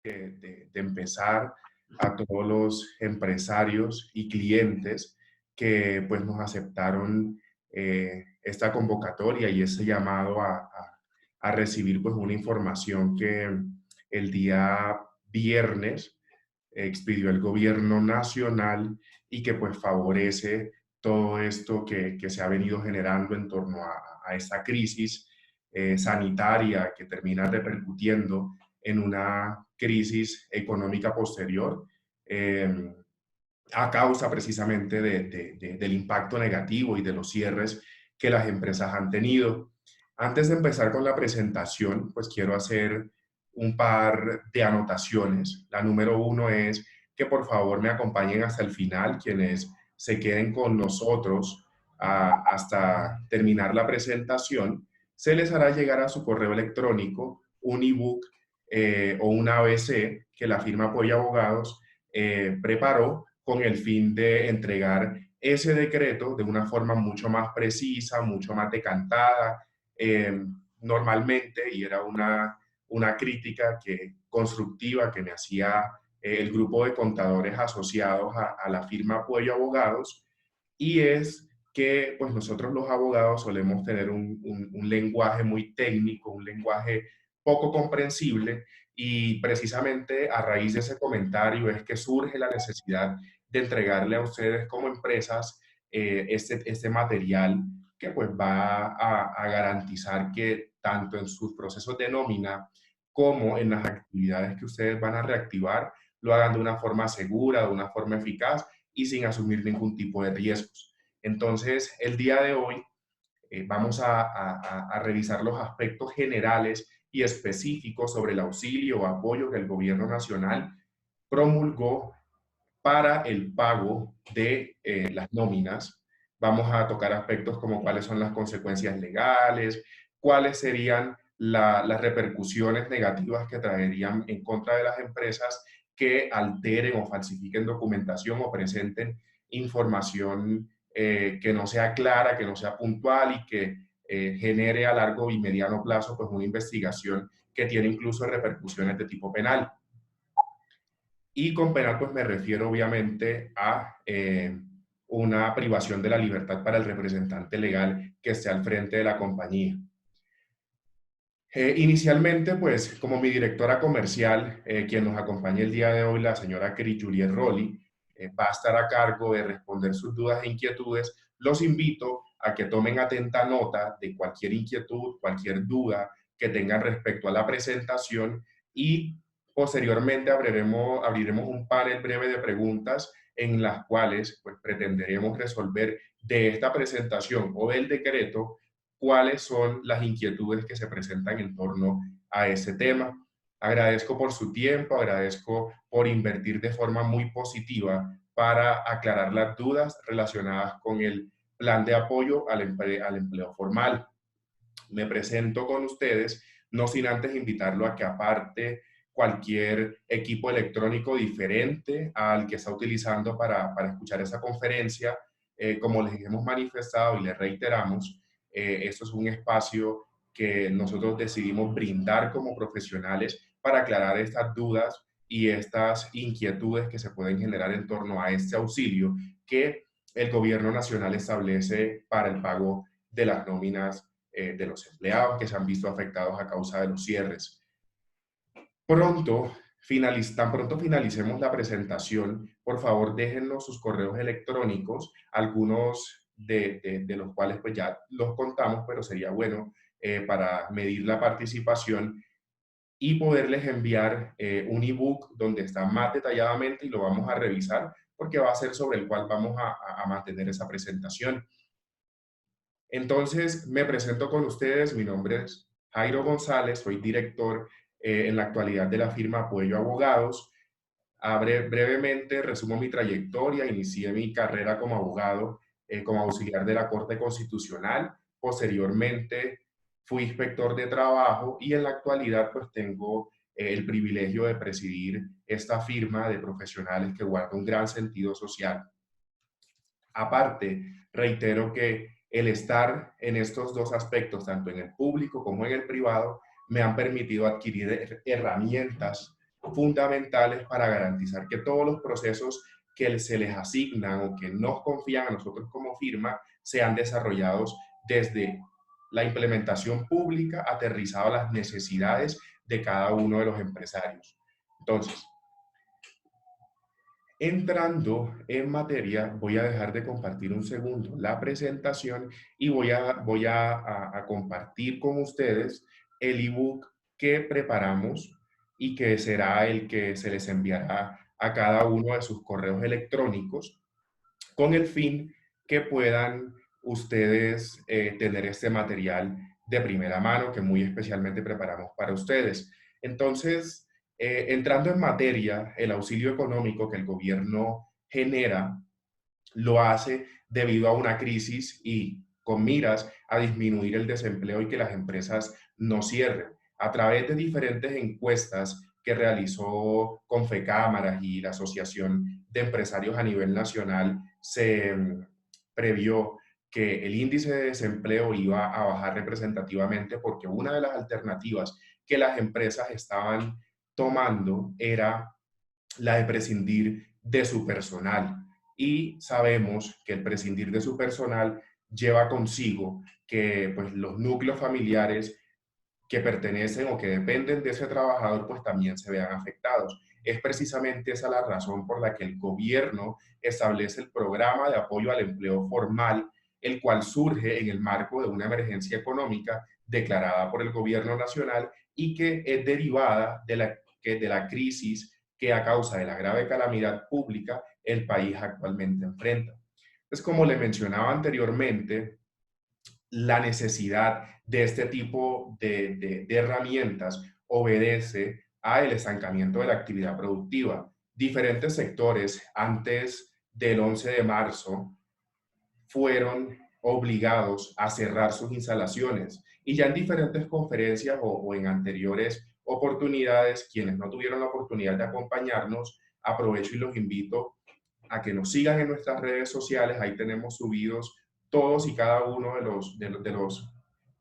de empezar a todos los empresarios y clientes que pues nos aceptaron esta convocatoria y ese llamado a recibir pues una información que el día viernes expidió el gobierno nacional y que pues favorece todo esto que se ha venido generando en torno a esta crisis sanitaria que termina repercutiendo en una crisis económica posterior a causa precisamente del impacto negativo y de los cierres que las empresas han tenido. Antes de empezar con la presentación, pues quiero hacer un par de anotaciones. La número uno es que por favor me acompañen hasta el final, quienes se queden con nosotros hasta terminar la presentación. Se les hará llegar a su correo electrónico un ebook o un ABC que la firma Apoya Abogados preparó con el fin de entregar ese decreto de una forma mucho más precisa, mucho más decantada, eh, normalmente, y era una crítica constructiva que me hacía el grupo de contadores asociados a la firma Apoyo Abogados, y es que pues nosotros los abogados solemos tener un lenguaje muy técnico, un lenguaje poco comprensible, y precisamente a raíz de ese comentario es que surge la necesidad de entregarle a ustedes como empresas este material que pues va a garantizar que tanto en sus procesos de nómina como en las actividades que ustedes van a reactivar, lo hagan de una forma segura, de una forma eficaz y sin asumir ningún tipo de riesgos. Entonces, el día de hoy vamos a revisar los aspectos generales y específicos sobre el auxilio o apoyo que el gobierno nacional promulgó para el pago de las nóminas. Vamos a tocar aspectos como cuáles son las consecuencias legales, cuáles serían las repercusiones negativas que traerían en contra de las empresas que alteren o falsifiquen documentación o presenten información que no sea clara, que no sea puntual y que genere a largo y mediano plazo pues una investigación que tiene incluso repercusiones de tipo penal. Y con penal, pues me refiero obviamente a una privación de la libertad para el representante legal que esté al frente de la compañía. Inicialmente, pues como mi directora comercial, quien nos acompaña el día de hoy, la señora Cris Juliet Rolli, va a estar a cargo de responder sus dudas e inquietudes. Los invito a que tomen atenta nota de cualquier inquietud, cualquier duda que tengan respecto a la presentación y posteriormente abriremos un panel breve de preguntas en las cuales pues, pretenderemos resolver de esta presentación o del decreto cuáles son las inquietudes que se presentan en torno a ese tema. Agradezco por su tiempo, agradezco por invertir de forma muy positiva para aclarar las dudas relacionadas con el plan de apoyo al empleo formal. Me presento con ustedes, no sin antes invitarlo a que aparte cualquier equipo electrónico diferente al que está utilizando para escuchar esa conferencia, como les hemos manifestado y les reiteramos, esto es un espacio que nosotros decidimos brindar como profesionales para aclarar estas dudas y estas inquietudes que se pueden generar en torno a este auxilio que el gobierno nacional establece para el pago de las nóminas de los empleados que se han visto afectados a causa de los cierres. Tan pronto finalicemos la presentación, por favor déjennos sus correos electrónicos, algunos de los cuales pues ya los contamos, pero sería bueno para medir la participación y poderles enviar un ebook donde está más detalladamente y lo vamos a revisar porque va a ser sobre el cual vamos a mantener esa presentación. Entonces, me presento con ustedes, mi nombre es Jairo González, soy director en la actualidad de la firma Apoyo Abogados. Brevemente resumo mi trayectoria, inicié mi carrera como abogado, como auxiliar de la Corte Constitucional, posteriormente fui inspector de trabajo y en la actualidad pues tengo el privilegio de presidir esta firma de profesionales que guarda un gran sentido social. Aparte, reitero que el estar en estos dos aspectos, tanto en el público como en el privado, me han permitido adquirir herramientas fundamentales para garantizar que todos los procesos que se les asignan o que nos confían a nosotros como firma sean desarrollados desde la implementación pública aterrizado a las necesidades de cada uno de los empresarios. Entonces, entrando en materia, voy a dejar de compartir un segundo la presentación y voy a compartir con ustedes el ebook que preparamos y que será el que se les enviará a cada uno de sus correos electrónicos con el fin que puedan ustedes tener este material de primera mano que muy especialmente preparamos para ustedes. Entonces, entrando en materia, el auxilio económico que el gobierno genera lo hace debido a una crisis y con miras a disminuir el desempleo y que las empresas no cierren. A través de diferentes encuestas que realizó Confecámaras y la Asociación de Empresarios a nivel nacional, se previó que el índice de desempleo iba a bajar representativamente porque una de las alternativas que las empresas estaban tomando era la de prescindir de su personal. Y sabemos que el prescindir de su personal lleva consigo que pues, los núcleos familiares que pertenecen o que dependen de ese trabajador, pues también se vean afectados. Es precisamente esa la razón por la que el gobierno establece el programa de apoyo al empleo formal, el cual surge en el marco de una emergencia económica declarada por el gobierno nacional y que es derivada de la crisis que a causa de la grave calamidad pública el país actualmente enfrenta. Pues como le mencionaba anteriormente, la necesidad de este tipo de herramientas obedece al estancamiento de la actividad productiva. Diferentes sectores antes del 11 de marzo fueron obligados a cerrar sus instalaciones y ya en diferentes conferencias o en anteriores oportunidades, quienes no tuvieron la oportunidad de acompañarnos, aprovecho y los invito a que nos sigan en nuestras redes sociales. Ahí tenemos subidos todos y cada uno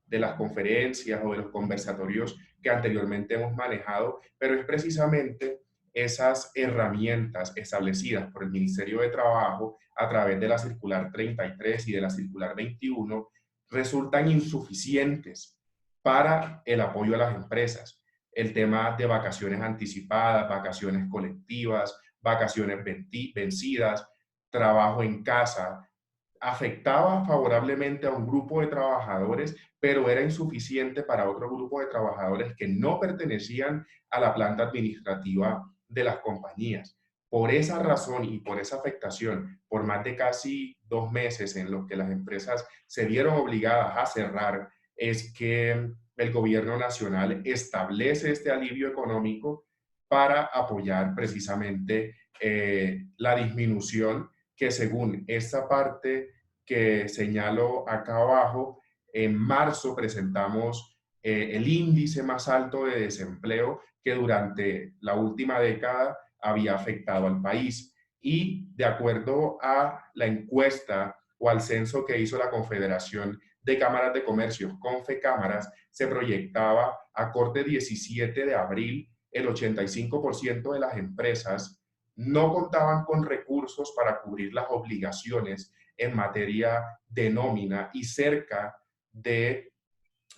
de las conferencias o de los conversatorios que anteriormente hemos manejado, pero es precisamente esas herramientas establecidas por el Ministerio de Trabajo a través de la circular 33 y de la circular 21 resultan insuficientes para el apoyo a las empresas. El tema de vacaciones anticipadas, vacaciones colectivas, vacaciones vencidas, trabajo en casa, afectaba favorablemente a un grupo de trabajadores, pero era insuficiente para otro grupo de trabajadores que no pertenecían a la planta administrativa de las compañías. Por esa razón y por esa afectación, por más de casi 2 meses en los que las empresas se vieron obligadas a cerrar, es que el gobierno nacional establece este alivio económico para apoyar precisamente la disminución que según esta parte que señalo acá abajo, en marzo presentamos el índice más alto de desempleo que durante la última década había afectado al país. Y de acuerdo a la encuesta o al censo que hizo la Confederación de Cámaras de Comercio, Confecámaras, se proyectaba a corte 17 de abril el 85% de las empresas no contaban con recursos para cubrir las obligaciones en materia de nómina y cerca de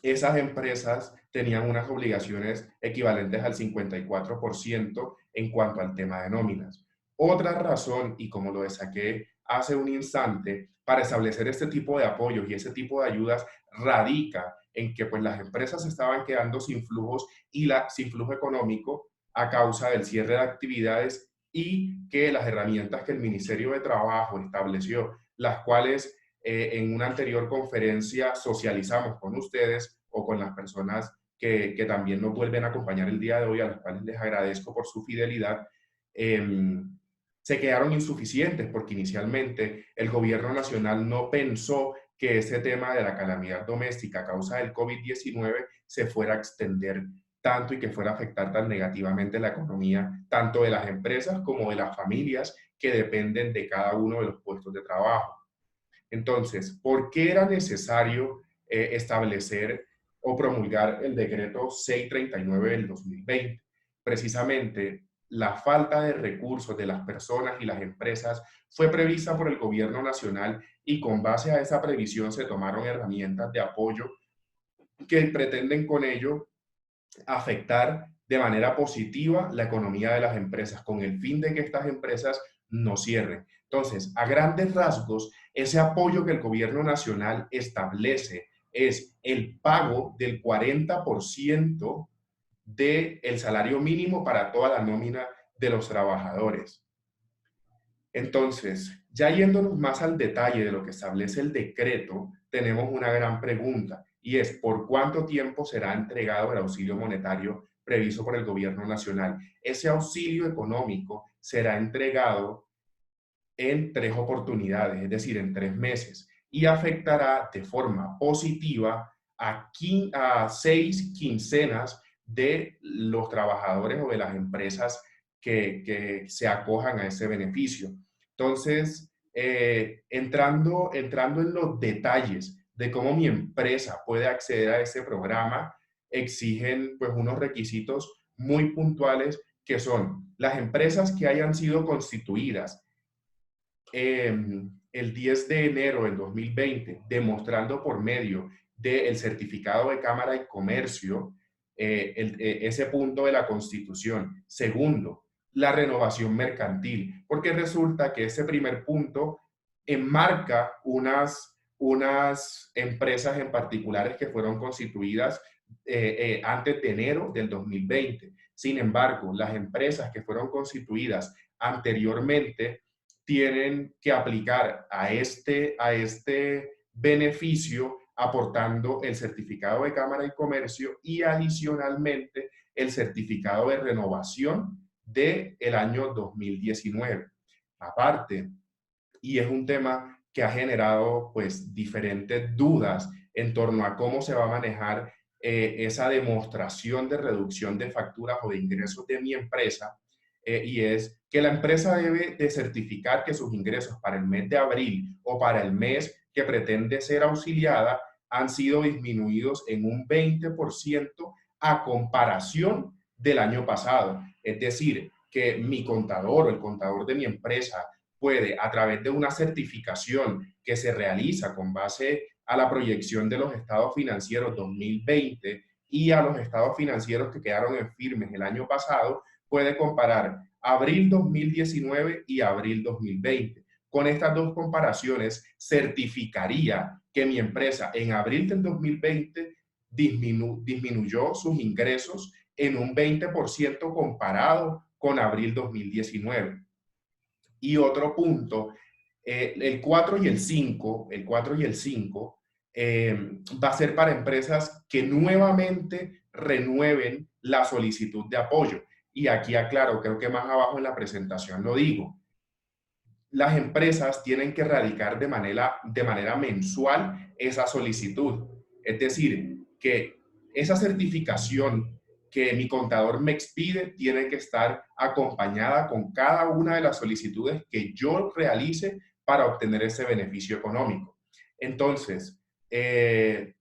esas empresas tenían unas obligaciones equivalentes al 54% en cuanto al tema de nóminas. Otra razón, y como lo destaqué hace un instante, para establecer este tipo de apoyos y ese tipo de ayudas radica en que pues, las empresas estaban quedando sin flujos sin flujo económico a causa del cierre de actividades y que las herramientas que el Ministerio de Trabajo estableció, las cuales en una anterior conferencia socializamos con ustedes o con las personas que también nos vuelven a acompañar el día de hoy, a las cuales les agradezco por su fidelidad, se quedaron insuficientes porque inicialmente el gobierno nacional no pensó que ese tema de la calamidad doméstica a causa del COVID-19 se fuera a extender tanto y que fuera a afectar tan negativamente la economía, tanto de las empresas como de las familias que dependen de cada uno de los puestos de trabajo. Entonces, ¿por qué era necesario establecer o promulgar el decreto 639 del 2020? precisamente la falta de recursos de las personas y las empresas fue prevista por el gobierno nacional y con base a esa previsión se tomaron herramientas de apoyo que pretenden con ello afectar de manera positiva la economía de las empresas, con el fin de que estas empresas no cierren. Entonces, a grandes rasgos, ese apoyo que el gobierno nacional establece es el pago del 40% del salario mínimo para toda la nómina de los trabajadores. Entonces, ya yéndonos más al detalle de lo que establece el decreto, tenemos una gran pregunta y es ¿por cuánto tiempo será entregado el auxilio monetario previsto por el gobierno nacional? Ese auxilio económico será entregado en 3 oportunidades, es decir, en 3 meses, y afectará de forma positiva a 6 quincenas de los trabajadores o de las empresas que se acojan a ese beneficio. Entonces, entrando en los detalles de cómo mi empresa puede acceder a ese programa, exigen pues unos requisitos muy puntuales que son las empresas que hayan sido constituidas el 10 de enero del 2020, demostrando por medio del certificado de Cámara de Comercio ese punto de la Constitución. Segundo, la renovación mercantil, porque resulta que ese primer punto enmarca unas empresas en particulares que fueron constituidas antes de enero del 2020. Sin embargo, las empresas que fueron constituidas anteriormente tienen que aplicar a este beneficio aportando el certificado de Cámara de Comercio y adicionalmente el certificado de renovación del año 2019. Aparte, y es un tema que ha generado pues diferentes dudas en torno a cómo se va a manejar esa demostración de reducción de facturas o de ingresos de mi empresa, y es que la empresa debe de certificar que sus ingresos para el mes de abril o para el mes que pretende ser auxiliada han sido disminuidos en un 20% a comparación del año pasado. Es decir, que mi contador o el contador de mi empresa puede, a través de una certificación que se realiza con base a la proyección de los estados financieros 2020 y a los estados financieros que quedaron en firmes el año pasado, puede comparar abril 2019 y abril 2020. Con estas dos comparaciones, certificaría que mi empresa en abril del 2020 disminuyó sus ingresos en un 20% comparado con abril 2019. Y otro punto, el 4 y el 5, va a ser para empresas que nuevamente renueven la solicitud de apoyo. Y aquí aclaro, creo que más abajo en la presentación lo digo, las empresas tienen que radicar de manera mensual esa solicitud. Es decir, que esa certificación que mi contador me expide tiene que estar acompañada con cada una de las solicitudes que yo realice para obtener ese beneficio económico. Entonces, en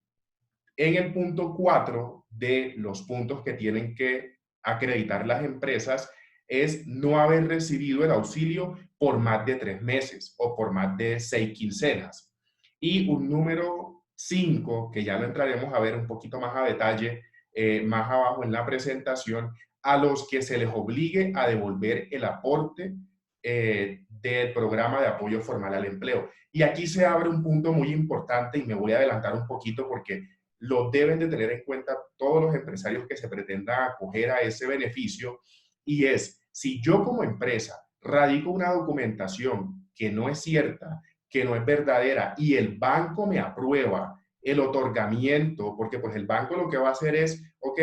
el punto 4 de los puntos que tienen que acreditar las empresas es no haber recibido el auxilio por más de 3 meses o por más de 6 quincenas. Y un número 5, que ya lo entraremos a ver un poquito más a detalle más abajo en la presentación, a los que se les obligue a devolver el aporte del programa de apoyo formal al empleo. Y aquí se abre un punto muy importante y me voy a adelantar un poquito porque lo deben de tener en cuenta todos los empresarios que se pretendan acoger a ese beneficio, y es, si yo como empresa radico una documentación que no es cierta, que no es verdadera, y el banco me aprueba el otorgamiento, porque pues el banco lo que va a hacer es, ok,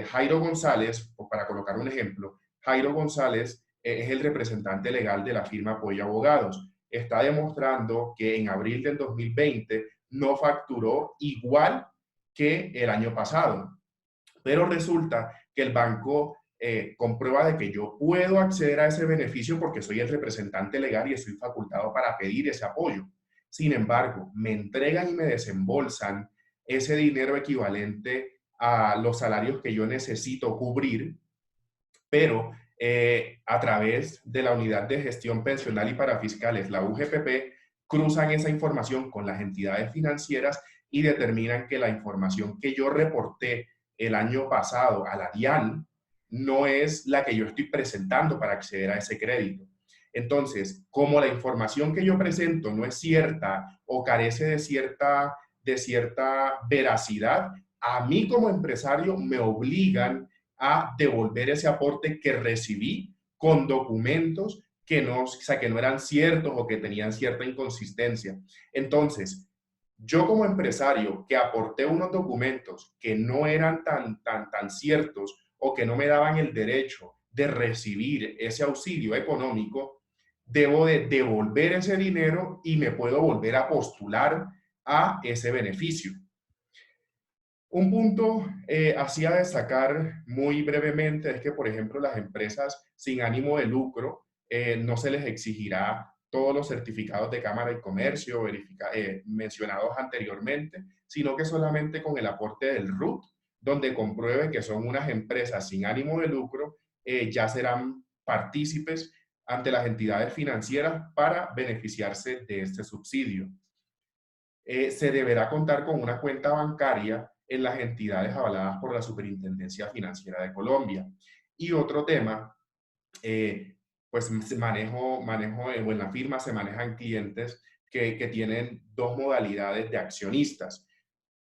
Jairo González, para colocar un ejemplo, Jairo González es el representante legal de la firma Apoyo Abogados. Está demostrando que en abril del 2020 no facturó igual que el año pasado. Pero resulta que el banco comprueba de que yo puedo acceder a ese beneficio porque soy el representante legal y estoy facultado para pedir ese apoyo. Sin embargo, me entregan y me desembolsan ese dinero equivalente a los salarios que yo necesito cubrir pero a través de la Unidad de Gestión Pensional y Parafiscales, la UGPP, cruzan esa información con las entidades financieras y determinan que la información que yo reporté el año pasado a la DIAN no es la que yo estoy presentando para acceder a ese crédito. Entonces, como la información que yo presento no es cierta o carece de cierta veracidad, a mí como empresario me obligan a devolver ese aporte que recibí con documentos que no, o sea, que no eran ciertos o que tenían cierta inconsistencia. Entonces, yo como empresario que aporté unos documentos que no eran tan ciertos o que no me daban el derecho de recibir ese auxilio económico, debo de devolver ese dinero y me puedo volver a postular a ese beneficio. Un punto así a destacar muy brevemente es que, por ejemplo, las empresas sin ánimo de lucro no se les exigirá todos los certificados de Cámara de Comercio mencionados anteriormente, sino que solamente con el aporte del RUT, donde compruebe que son unas empresas sin ánimo de lucro, ya serán partícipes ante las entidades financieras para beneficiarse de este subsidio. Se deberá contar con una cuenta bancaria en las entidades avaladas por la Superintendencia Financiera de Colombia. Y otro tema, pues o en la firma se manejan clientes que tienen dos modalidades de accionistas.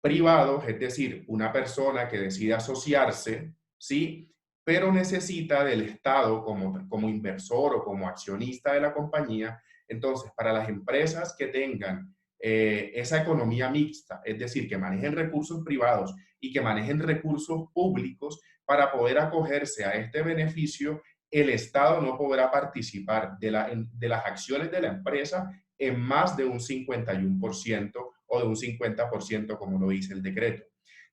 Privados, es decir, una persona que decide asociarse, ¿sí? Pero necesita del Estado como inversor o como accionista de la compañía. Entonces, para las empresas que tengan esa economía mixta, es decir, que manejen recursos privados y que manejen recursos públicos, para poder acogerse a este beneficio, el Estado no podrá participar de las acciones de la empresa en más de un 51% o de un 50%, como lo dice el decreto.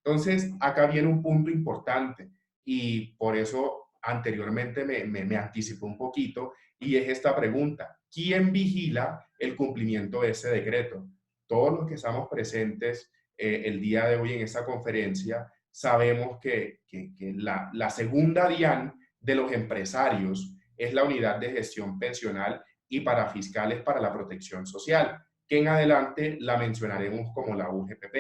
Entonces, acá viene un punto importante y por eso anteriormente me anticipó un poquito, y es esta pregunta: ¿quién vigila el cumplimiento de ese decreto? Todos los que estamos presentes el día de hoy en esta conferencia sabemos que la segunda DIAN de los empresarios es la Unidad de Gestión Pensional y Parafiscales para la Protección Social, que en adelante la mencionaremos como la UGPP.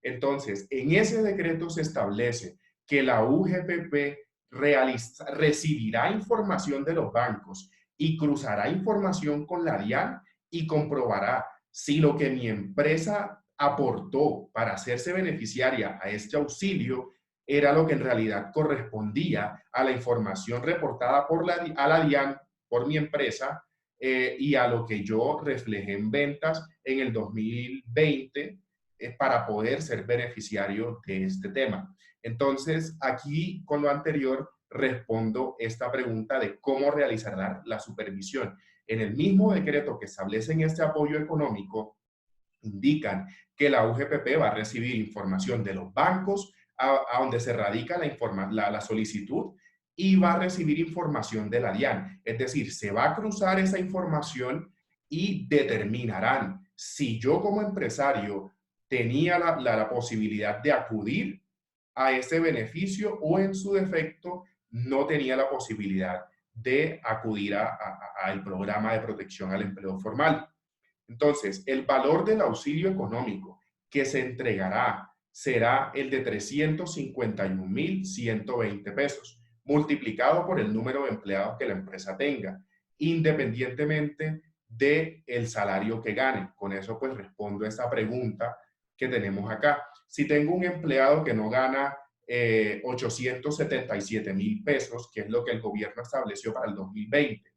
Entonces, en ese decreto se establece que la UGPP recibirá información de los bancos y cruzará información con la DIAN y comprobará si lo que mi empresa aportó para hacerse beneficiaria a este auxilio era lo que en realidad correspondía a la información reportada a la DIAN por mi empresa y a lo que yo reflejé en ventas en el 2020 para poder ser beneficiario de este tema. Entonces, aquí con lo anterior respondo esta pregunta de cómo realizar la supervisión. En el mismo decreto que establecen este apoyo económico, indican que la UGPP va a recibir información de los bancos a donde se radica la solicitud, y va a recibir información de la DIAN. Es decir, se va a cruzar esa información y determinarán si yo como empresario tenía la posibilidad de acudir a ese beneficio o en su defecto no tenía la posibilidad de acudir al programa de protección al empleo formal. Entonces, el valor del auxilio económico que se entregará será el de 351.120 pesos, multiplicado por el número de empleados que la empresa tenga, independientemente del salario que gane. Con eso, pues, respondo a esta pregunta que tenemos acá. Si tengo un empleado que no gana 877.000 pesos, que es lo que el gobierno estableció para el 2020,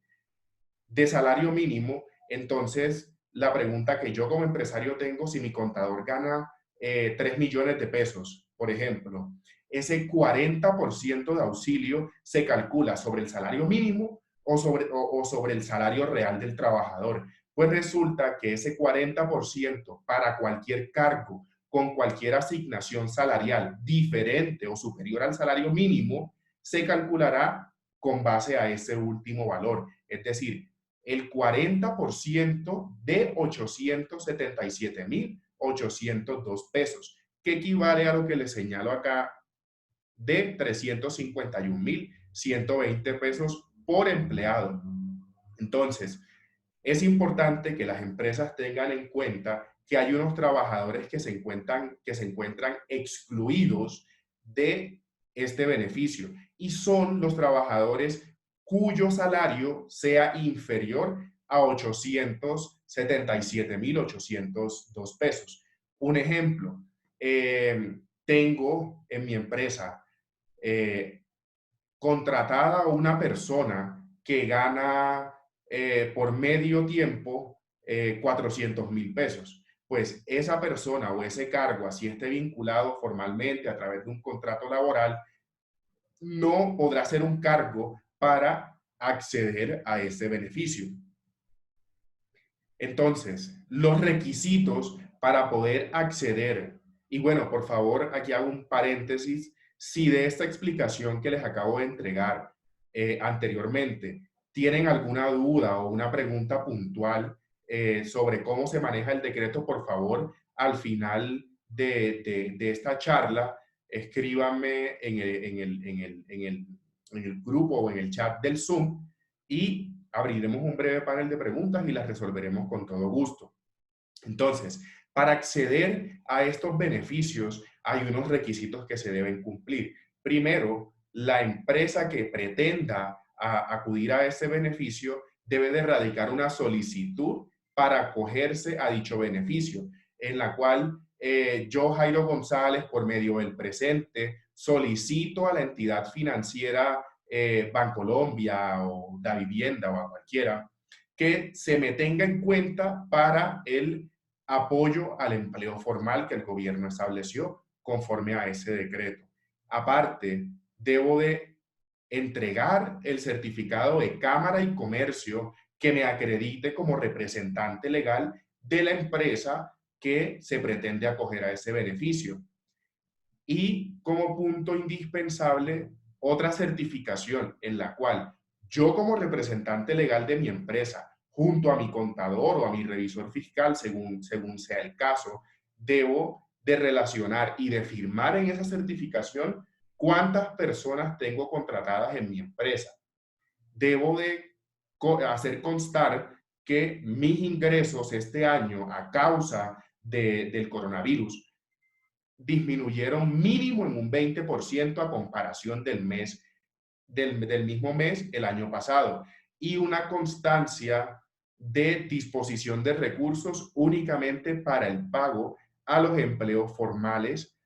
de salario mínimo, entonces la pregunta que yo como empresario tengo: si mi contador gana 3 millones de pesos, por ejemplo, ese 40% de auxilio se calcula sobre el salario mínimo o sobre el salario real del trabajador. Pues resulta que ese 40% para cualquier cargo con cualquier asignación salarial diferente o superior al salario mínimo se calculará con base a ese último valor. Es decir, el 40% de 877.802 pesos, que equivale a lo que les señalo acá de 351.000 120 pesos por empleado. Entonces, es importante que las empresas tengan en cuenta que hay unos trabajadores que se encuentran excluidos de este beneficio y son los trabajadores cuyo salario sea inferior a 877.802 pesos. Un ejemplo, tengo en mi empresa eh, contratada a una persona que gana por medio tiempo 400.000 pesos. Pues esa persona o ese cargo, así esté vinculado formalmente a través de un contrato laboral, no podrá ser un cargo para acceder a ese beneficio. Entonces, los requisitos para poder acceder, y bueno, por favor, aquí hago un paréntesis, si de esta explicación que les acabo de entregar anteriormente tienen alguna duda o una pregunta puntual sobre cómo se maneja el decreto, por favor, al final de esta charla, escríbanme en el grupo o en el chat del Zoom y abriremos un breve panel de preguntas y las resolveremos con todo gusto. Entonces, para acceder a estos beneficios hay unos requisitos que se deben cumplir. Primero, la empresa que pretenda acudir a ese beneficio debe de radicar una solicitud para acogerse a dicho beneficio, en la cual yo, Jairo González, por medio del presente, solicito a la entidad financiera Bancolombia o Davivienda o a cualquiera que se me tenga en cuenta para el apoyo al empleo formal que el gobierno estableció conforme a ese decreto. Aparte, debo de entregar el certificado de Cámara y Comercio que me acredite como representante legal de la empresa que se pretende acoger a ese beneficio. Y como punto indispensable, otra certificación en la cual yo como representante legal de mi empresa, junto a mi contador o a mi revisor fiscal, según sea el caso, debo de relacionar y de firmar en esa certificación cuántas personas tengo contratadas en mi empresa. Debo de hacer constar que mis ingresos este año a causa del coronavirus disminuyeron mínimo en un 20% a comparación del mismo mes el año pasado y una constancia de disposición de recursos únicamente para el pago a los empleos formales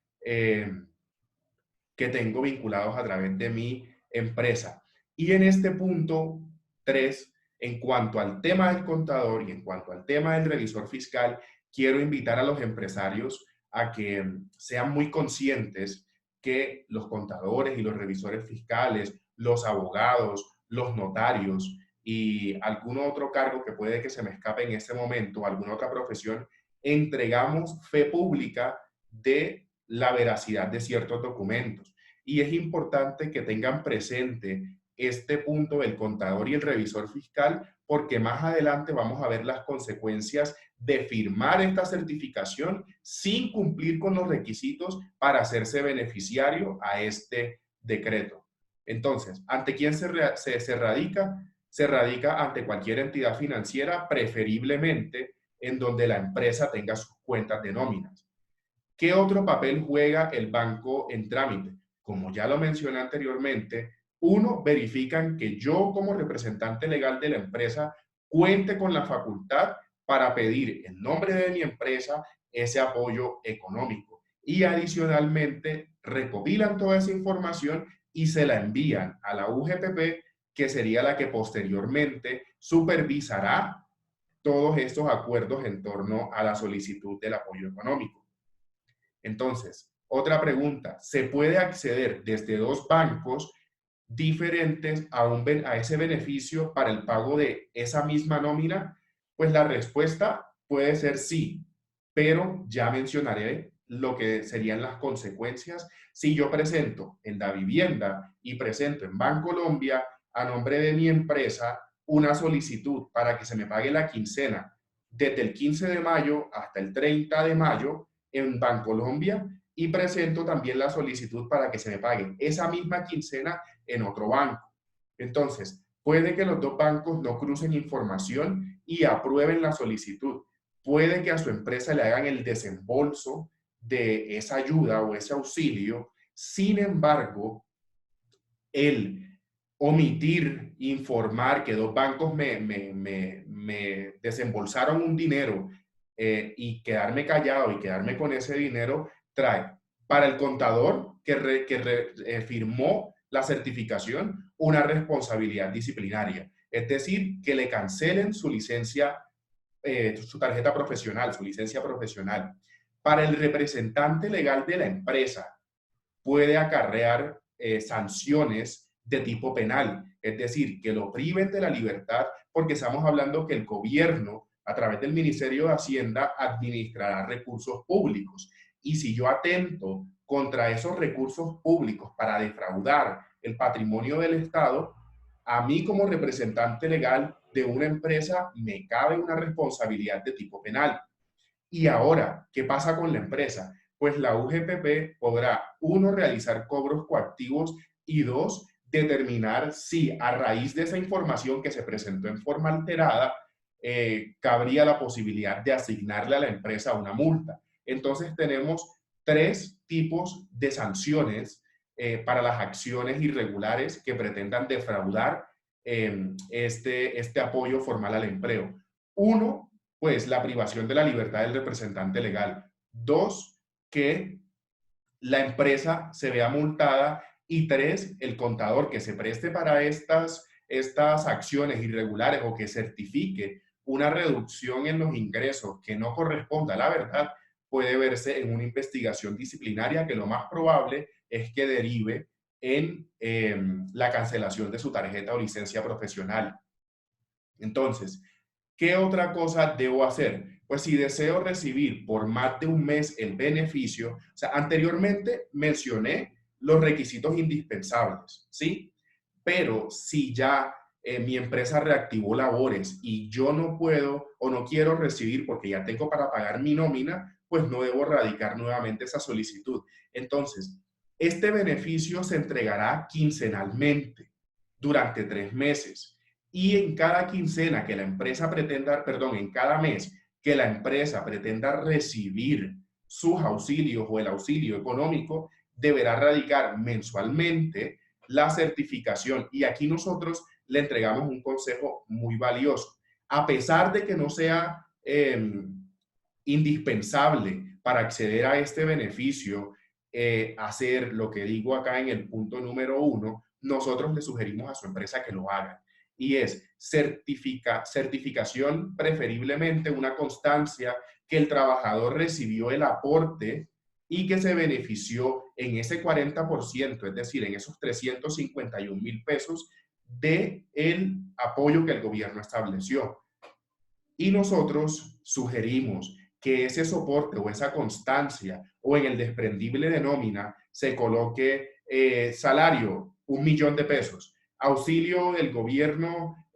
que tengo vinculados a través de mi empresa. Y en este punto 3, en cuanto al tema del contador y en cuanto al tema del revisor fiscal, quiero invitar a los empresarios a que sean muy conscientes que los contadores y los revisores fiscales, los abogados, los notarios y algún otro cargo que puede que se me escape en este momento, alguna otra profesión, entregamos fe pública de la veracidad de ciertos documentos. Y es importante que tengan presente este punto del contador y el revisor fiscal, porque más adelante vamos a ver las consecuencias de firmar esta certificación sin cumplir con los requisitos para hacerse beneficiario a este decreto. Entonces, ¿ante quién se radica? Se radica ante cualquier entidad financiera, preferiblemente en donde la empresa tenga sus cuentas de nóminas. ¿Qué otro papel juega el banco en trámite? Como ya lo mencioné anteriormente, uno, verifican que yo como representante legal de la empresa cuente con la facultad para pedir en nombre de mi empresa ese apoyo económico. Y adicionalmente, recopilan toda esa información y se la envían a la UGPP, que sería la que posteriormente supervisará todos estos acuerdos en torno a la solicitud del apoyo económico. Entonces, otra pregunta, ¿se puede acceder desde dos bancos diferentes a ese beneficio para el pago de esa misma nómina? Pues la respuesta puede ser sí, pero ya mencionaré lo que serían las consecuencias si yo presento en Davivienda y presento en Bancolombia a nombre de mi empresa una solicitud para que se me pague la quincena desde el 15 de mayo hasta el 30 de mayo en Bancolombia y presento también la solicitud para que se me pague esa misma quincena en otro banco. Entonces, puede que los dos bancos no crucen información y aprueben la solicitud. Puede que a su empresa le hagan el desembolso de esa ayuda o ese auxilio. Sin embargo, el omitir, informar que dos bancos me desembolsaron un dinero y quedarme callado y quedarme con ese dinero, trae para el contador que firmó la certificación una responsabilidad disciplinaria. Es decir, que le cancelen su licencia, su tarjeta profesional, su licencia profesional. Para el representante legal de la empresa, puede acarrear sanciones de tipo penal, es decir, que lo priven de la libertad, porque estamos hablando que el gobierno, a través del Ministerio de Hacienda, administrará recursos públicos. Y si yo atento contra esos recursos públicos para defraudar el patrimonio del Estado, a mí como representante legal de una empresa me cabe una responsabilidad de tipo penal. Y ahora, ¿qué pasa con la empresa? Pues la UGPP podrá, uno, realizar cobros coactivos y dos, determinar si a raíz de esa información que se presentó en forma alterada, cabría la posibilidad de asignarle a la empresa una multa. Entonces tenemos tres tipos de sanciones para las acciones irregulares que pretendan defraudar este apoyo formal al empleo. Uno, pues la privación de la libertad del representante legal. Dos, que la empresa se vea multada. Y tres, el contador que se preste para estas acciones irregulares o que certifique una reducción en los ingresos que no corresponda a la verdad, puede verse en una investigación disciplinaria que lo más probable es que derive en la cancelación de su tarjeta o licencia profesional. Entonces, ¿qué otra cosa debo hacer? Pues si deseo recibir por más de un mes el beneficio, o sea, anteriormente mencioné los requisitos indispensables, ¿sí? Pero si ya mi empresa reactivó labores y yo no puedo o no quiero recibir porque ya tengo para pagar mi nómina, pues no debo radicar nuevamente esa solicitud. Entonces, este beneficio se entregará quincenalmente durante 3 meses. Y en cada quincena que la empresa pretenda, perdón, en cada mes que la empresa pretenda recibir sus auxilios o el auxilio económico, deberá radicar mensualmente la certificación. Y aquí nosotros le entregamos un consejo muy valioso. A pesar de que no sea indispensable para acceder a este beneficio, hacer lo que digo acá en el punto número 1, nosotros le sugerimos a su empresa que lo hagan. Y es certificación, preferiblemente una constancia que el trabajador recibió el aporte y que se benefició en ese 40%, es decir, en esos 351,000 pesos del apoyo que el gobierno estableció. Y nosotros sugerimos que ese soporte o esa constancia o en el desprendible de nómina se coloque salario, 1,000,000 de pesos, auxilio del gobierno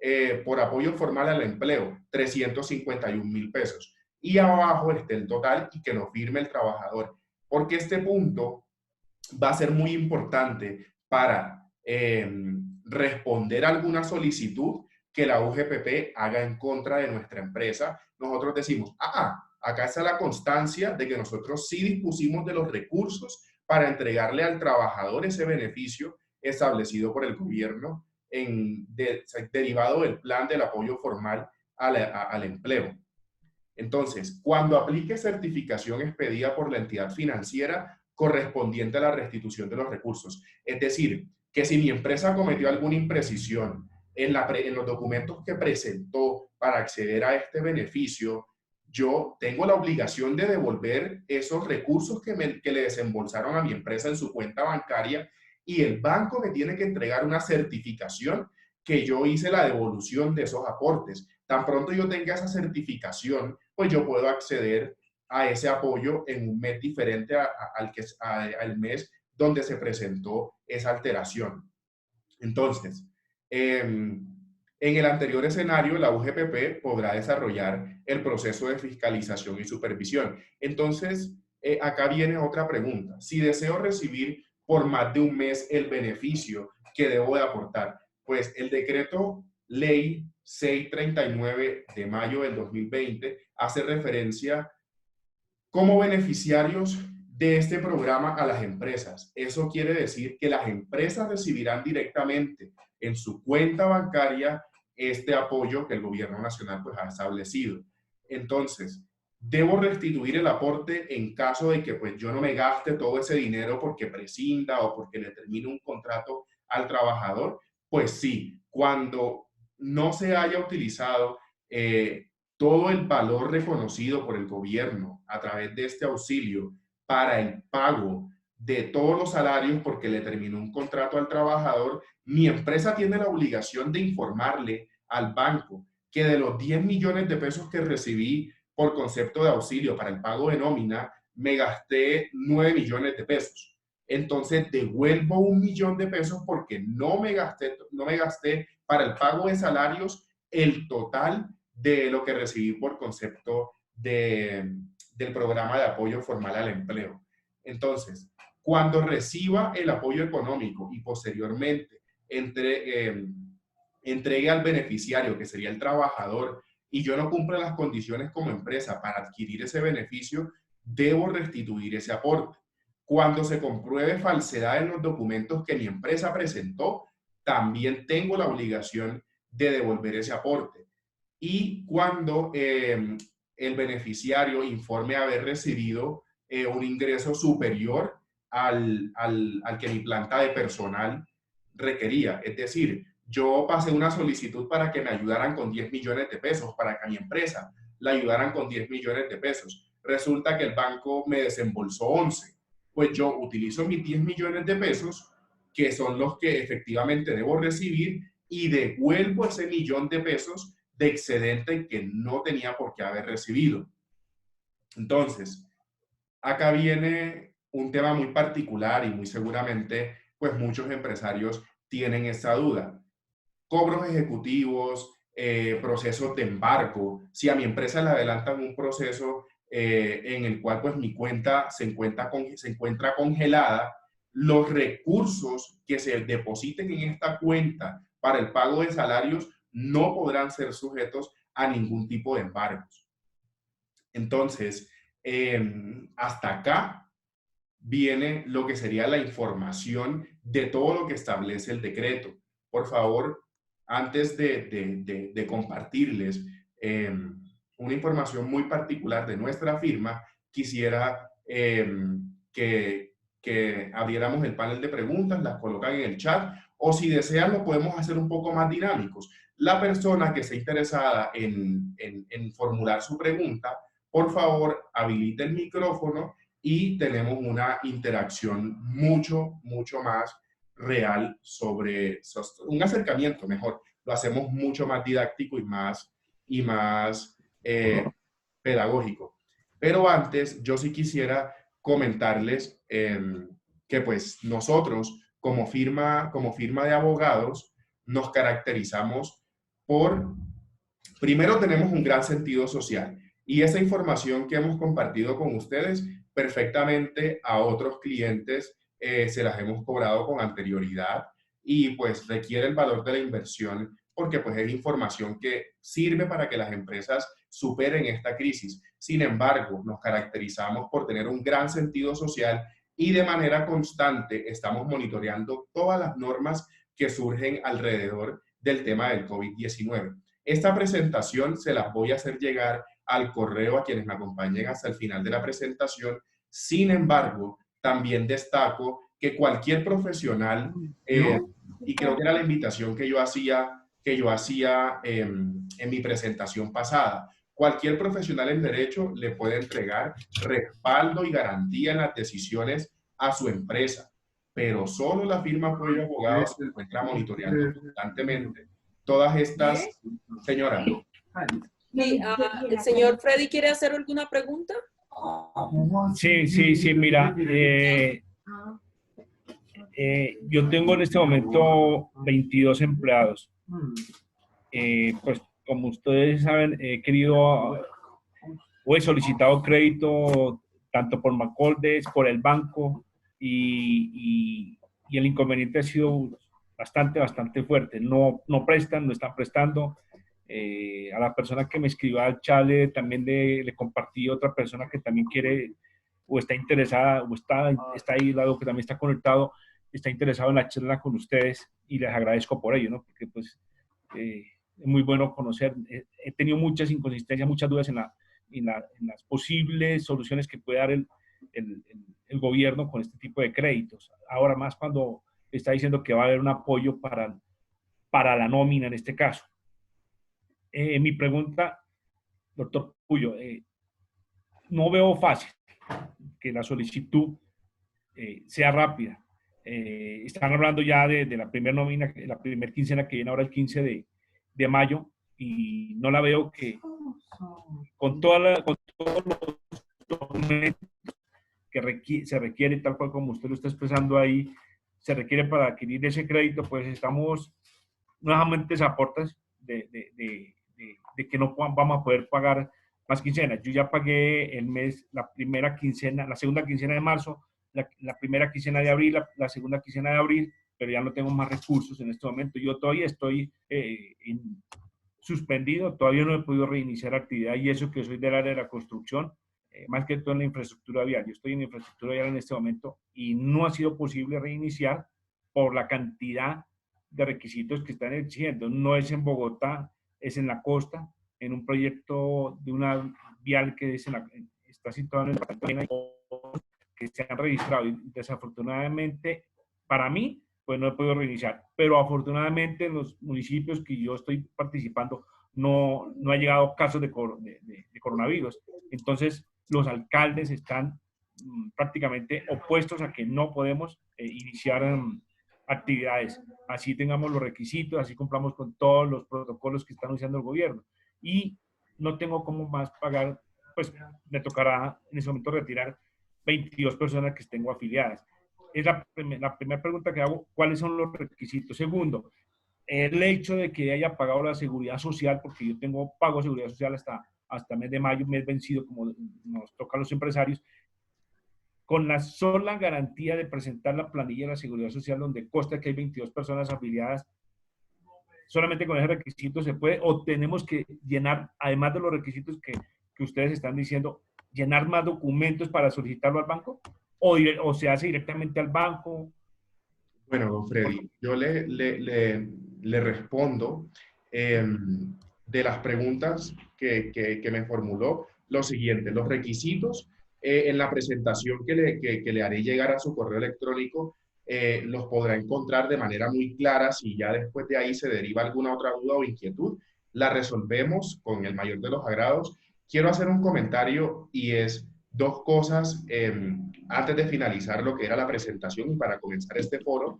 por apoyo formal al empleo, 351,000 pesos. Y abajo esté el total y que lo firme el trabajador. Porque este punto va a ser muy importante para responder a alguna solicitud que la UGPP haga en contra de nuestra empresa. Nosotros decimos, acá está la constancia de que nosotros sí dispusimos de los recursos para entregarle al trabajador ese beneficio establecido por el gobierno derivado del plan del apoyo formal al empleo. Entonces, cuando aplique certificación expedida por la entidad financiera correspondiente a la restitución de los recursos, es decir, que si mi empresa cometió alguna imprecisión en los documentos que presentó para acceder a este beneficio, yo tengo la obligación de devolver esos recursos que le desembolsaron a mi empresa en su cuenta bancaria y el banco me tiene que entregar una certificación que yo hice la devolución de esos aportes. Tan pronto yo tenga esa certificación, pues yo puedo acceder a ese apoyo en un mes diferente al mes donde se presentó esa alteración. Entonces, en el anterior escenario, la UGPP podrá desarrollar el proceso de fiscalización y supervisión. Entonces, acá viene otra pregunta. Si deseo recibir por más de un mes el beneficio que debo de aportar. Pues el decreto ley 639 de mayo del 2020 hace referencia como beneficiarios de este programa a las empresas. Eso quiere decir que las empresas recibirán directamente en su cuenta bancaria este apoyo que el gobierno nacional pues ha establecido. Entonces, debo restituir el aporte en caso de que pues yo no me gaste todo ese dinero porque prescinda o porque le termine un contrato al trabajador. Pues sí, cuando no se haya utilizado todo el valor reconocido por el gobierno a través de este auxilio para el pago de todos los salarios porque le terminó un contrato al trabajador, mi empresa tiene la obligación de informarle al banco que de los 10 millones de pesos que recibí por concepto de auxilio para el pago de nómina, me gasté 9 millones de pesos. Entonces devuelvo 1 millón de pesos porque no me gasté para el pago de salarios el total de lo que recibí por concepto del programa de apoyo formal al empleo. Entonces, cuando reciba el apoyo económico y posteriormente entregue al beneficiario, que sería el trabajador, y yo no cumpla las condiciones como empresa para adquirir ese beneficio, debo restituir ese aporte. Cuando se compruebe falsedad en los documentos que mi empresa presentó, también tengo la obligación de devolver ese aporte. Y cuando el beneficiario informe haber recibido un ingreso superior al que mi planta de personal requería. Es decir, yo pasé una solicitud para que me ayudaran con 10 millones de pesos, para que a mi empresa la ayudaran con 10 millones de pesos. Resulta que el banco me desembolsó 11. Pues yo utilizo mis 10 millones de pesos, que son los que efectivamente debo recibir, y devuelvo ese 1 millón de pesos de excedente que no tenía por qué haber recibido. Entonces, acá viene un tema muy particular y muy seguramente, pues muchos empresarios tienen esa duda. Cobros ejecutivos, procesos de embargo. Si a mi empresa le adelantan un proceso en el cual pues mi cuenta se encuentra congelada, los recursos que se depositen en esta cuenta para el pago de salarios no podrán ser sujetos a ningún tipo de embargos. Entonces, hasta acá viene lo que sería la información de todo lo que establece el decreto. Por favor, antes de compartirles una información muy particular de nuestra firma, quisiera que abriéramos el panel de preguntas, las colocan en el chat, o si desean lo podemos hacer un poco más dinámicos. La persona que esté interesada en formular su pregunta, por favor, habilite el micrófono y tenemos una interacción mucho más real sobre un acercamiento mejor. Lo hacemos mucho más didáctico y más pedagógico. Pero antes, yo sí quisiera comentarles que pues nosotros como firma de abogados nos caracterizamos por, primero tenemos un gran sentido social y esa información que hemos compartido con ustedes perfectamente a otros clientes se las hemos cobrado con anterioridad y pues requiere el valor de la inversión porque pues es información que sirve para que las empresas superen esta crisis. Sin embargo, nos caracterizamos por tener un gran sentido social y de manera constante estamos monitoreando todas las normas que surgen alrededor del tema del COVID-19. Esta presentación se las voy a hacer llegar al correo a quienes me acompañen hasta el final de la presentación. Sin embargo, también destaco que cualquier profesional, y creo que era la invitación que yo hacía en mi presentación pasada, cualquier profesional en derecho le puede entregar respaldo y garantía en las decisiones a su empresa, pero solo la firma Apoyo Abogados se encuentra monitoreando constantemente todas estas. Señora. Sí, ¿el señor Freddy quiere hacer alguna pregunta? Sí, mira, yo tengo en este momento 22 empleados. Pues como ustedes saben, he solicitado crédito tanto por Macoldes, por el banco, y el inconveniente ha sido bastante fuerte. No prestan, no están prestando. A la persona que me escribió al chale también le compartí a otra persona que también quiere o está interesada o está ahí al lado, que también está conectado, está interesado en la charla con ustedes y les agradezco por ello, ¿no? Porque pues es muy bueno conocer. He tenido muchas inconsistencias, muchas dudas en las posibles soluciones que puede dar el gobierno con este tipo de créditos. Ahora más cuando está diciendo que va a haber un apoyo para la nómina en este caso. Mi pregunta, doctor Puyo, no veo fácil que la solicitud sea rápida. Están hablando ya de la primera nómina, la primera quincena que viene ahora el 15 de mayo, y no la veo que con todos los documentos que se requiere, tal cual como usted lo está expresando ahí, se requiere para adquirir ese crédito, pues estamos nuevamente a puertas de que no vamos a poder pagar más quincenas. Yo ya pagué la primera quincena, la segunda quincena de marzo, la primera quincena de abril, la segunda quincena de abril, pero ya no tengo más recursos en este momento. Yo todavía estoy suspendido, todavía no he podido reiniciar actividad, y eso que soy del área de la construcción, más que todo en la infraestructura vial. Yo estoy en infraestructura vial en este momento y no ha sido posible reiniciar por la cantidad de requisitos que están exigiendo. No es en Bogotá, es en la costa, en un proyecto de una vial que está situado en el departamento que se han registrado, y desafortunadamente para mí pues no he podido reiniciar, pero afortunadamente en los municipios que yo estoy participando no ha llegado casos de coronavirus. Entonces los alcaldes están prácticamente opuestos a que no podemos iniciar actividades, así tengamos los requisitos, así cumplamos con todos los protocolos que está anunciando el gobierno, y no tengo cómo más pagar. Pues me tocará en ese momento retirar 22 personas que tengo afiliadas. Es la primera pregunta que hago: ¿cuáles son los requisitos? Segundo, el hecho de que haya pagado la seguridad social, porque yo tengo pago de seguridad social hasta mes de mayo, mes vencido, como nos toca a los empresarios, con la sola garantía de presentar la planilla de la seguridad social, donde consta que hay 22 personas afiliadas. Solamente con ese requisito se puede, o tenemos que llenar, además de los requisitos que ustedes están diciendo, llenar más documentos para solicitarlo al banco, o se hace directamente al banco. Bueno, don Freddy, yo le respondo de las preguntas que me formuló lo siguiente: los requisitos en la presentación que le haré llegar a su correo electrónico, los podrá encontrar de manera muy clara. Si ya después de ahí se deriva alguna otra duda o inquietud, la resolvemos con el mayor de los agrados. Quiero hacer un comentario, y es dos cosas antes de finalizar lo que era la presentación y para comenzar este foro.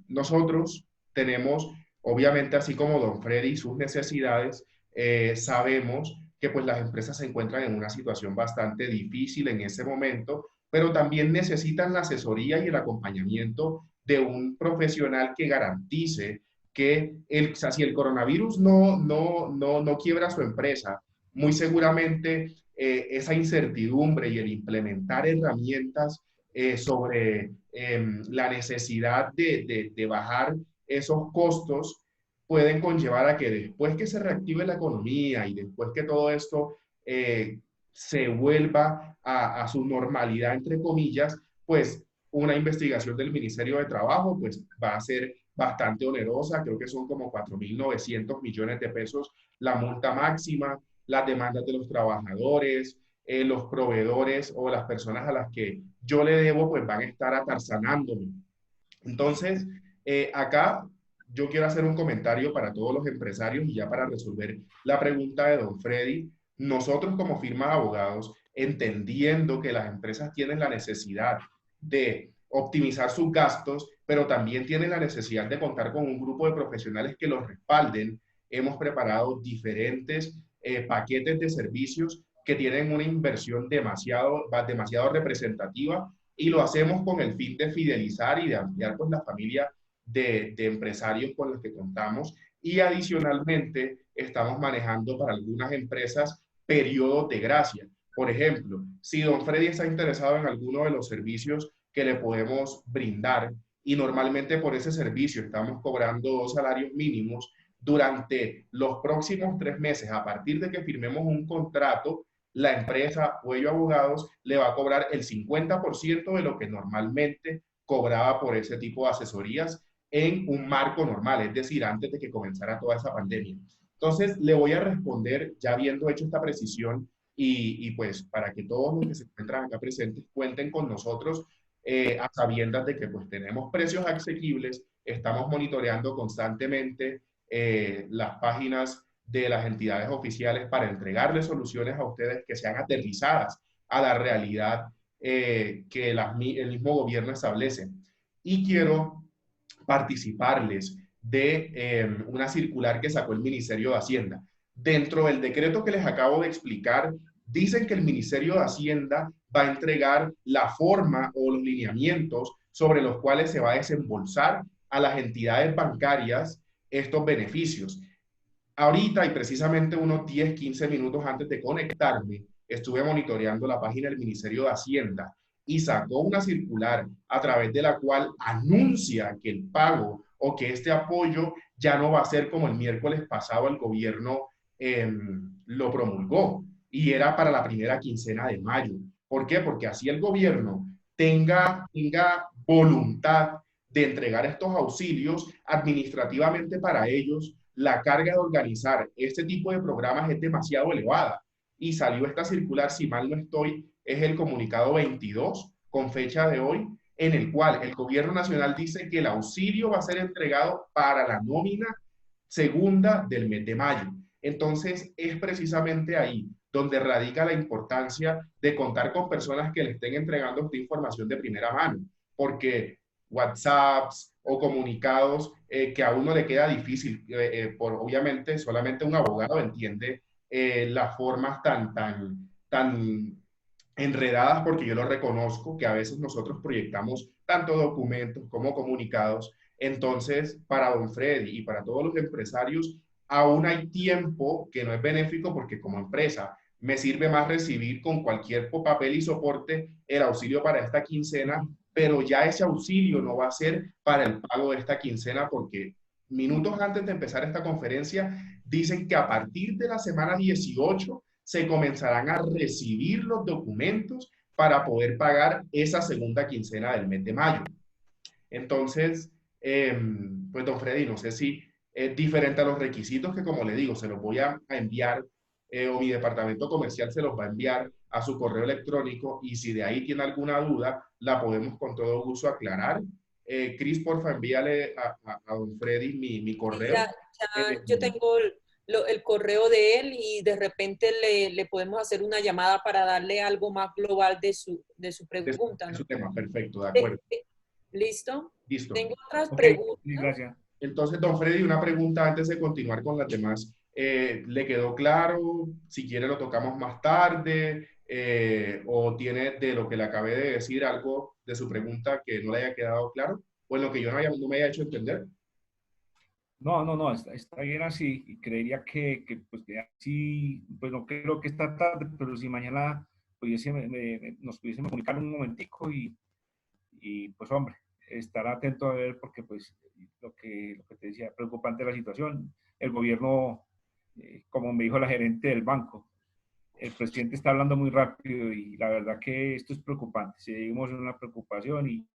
Nosotros tenemos, obviamente, así como don Freddy, sus necesidades. Sabemos que pues las empresas se encuentran en una situación bastante difícil en ese momento, pero también necesitan la asesoría y el acompañamiento de un profesional que garantice que o sea, si el coronavirus no quiebra su empresa, muy seguramente esa incertidumbre y el implementar herramientas sobre la necesidad de bajar esos costos pueden conllevar a que después que se reactive la economía y después que todo esto se vuelva a su normalidad, entre comillas, pues una investigación del Ministerio de Trabajo pues va a ser bastante onerosa. Creo que son como 4.900 millones de pesos la multa máxima, las demandas de los trabajadores, los proveedores o las personas a las que yo le debo, pues van a estar atarzanándome. Entonces, acá yo quiero hacer un comentario para todos los empresarios, y ya para resolver la pregunta de don Freddy. Nosotros como firma de abogados, entendiendo que las empresas tienen la necesidad de optimizar sus gastos, pero también tienen la necesidad de contar con un grupo de profesionales que los respalden, hemos preparado diferentes paquetes de servicios que tienen una inversión demasiado representativa, y lo hacemos con el fin de fidelizar y de ampliar pues la familia de empresarios con los que contamos. Y adicionalmente estamos manejando para algunas empresas periodos de gracia. Por ejemplo, si don Freddy está interesado en alguno de los servicios que le podemos brindar y normalmente por ese servicio estamos cobrando 2 salarios mínimos durante los próximos 3 meses. A partir de que firmemos un contrato, la empresa Puello Abogados le va a cobrar el 50% de lo que normalmente cobraba por ese tipo de asesorías en un marco normal, es decir, antes de que comenzara toda esa pandemia. Entonces, le voy a responder, ya habiendo hecho esta precisión, y pues para que todos los que se encuentran acá presentes cuenten con nosotros, a sabiendas de que pues tenemos precios asequibles, estamos monitoreando constantemente las páginas de las entidades oficiales para entregarles soluciones a ustedes que sean aterrizadas a la realidad que el mismo gobierno establece. Y quiero participarles de una circular que sacó el Ministerio de Hacienda. Dentro del decreto que les acabo de explicar, dicen que el Ministerio de Hacienda va a entregar la forma o los lineamientos sobre los cuales se va a desembolsar a las entidades bancarias estos beneficios. Ahorita y precisamente unos 10, 15 minutos antes de conectarme, estuve monitoreando la página del Ministerio de Hacienda y sacó una circular a través de la cual anuncia que el pago o que este apoyo ya no va a ser como el miércoles pasado el gobierno lo promulgó y era para la primera quincena de mayo. ¿Por qué? Porque así el gobierno tenga voluntad de entregar estos auxilios administrativamente para ellos. La carga de organizar este tipo de programas es demasiado elevada y salió esta circular, si mal no estoy, es el comunicado 22 con fecha de hoy, en el cual el gobierno nacional dice que el auxilio va a ser entregado para la nómina segunda del mes de mayo. Entonces, es precisamente ahí donde radica la importancia de contar con personas que le estén entregando esta información de primera mano, porque WhatsApps o comunicados que a uno le queda difícil, por obviamente solamente un abogado entiende las formas tan enredadas, porque yo lo reconozco, que a veces nosotros proyectamos tanto documentos como comunicados. Entonces, para don Freddy y para todos los empresarios, aún hay tiempo que no es benéfico porque como empresa me sirve más recibir con cualquier papel y soporte el auxilio para esta quincena, pero ya ese auxilio no va a ser para el pago de esta quincena porque minutos antes de empezar esta conferencia dicen que a partir de la semana 18 se comenzarán a recibir los documentos para poder pagar esa segunda quincena del mes de mayo. Entonces, pues don Freddy, no sé si es diferente a los requisitos que, como le digo, se los voy a enviar o mi departamento comercial se los va a enviar a su correo electrónico y si de ahí tiene alguna duda, la podemos con todo gusto aclarar. Cris, porfa, envíale a don Freddy mi correo. Yo tengo el correo de él y de repente le podemos hacer una llamada para darle algo más global de su pregunta. De su tema, perfecto, de acuerdo. ¿Listo? Listo. Tengo otras preguntas. Gracias. Entonces, don Freddy, una pregunta antes de continuar con las demás. ¿Le quedó claro? Si quiere lo tocamos más tarde o tiene de lo que le acabé de decir algo de su pregunta que no le haya quedado claro o en lo que yo no me haya hecho entender. No, está bien así y creería que pues que así, pues no creo que esta tarde, pero si mañana nos pudiésemos comunicar un momentico y pues hombre, estar atento a ver porque pues lo que te decía, preocupante la situación, el gobierno, como me dijo la gerente del banco, el presidente está hablando muy rápido y la verdad que esto es preocupante, seguimos en una preocupación y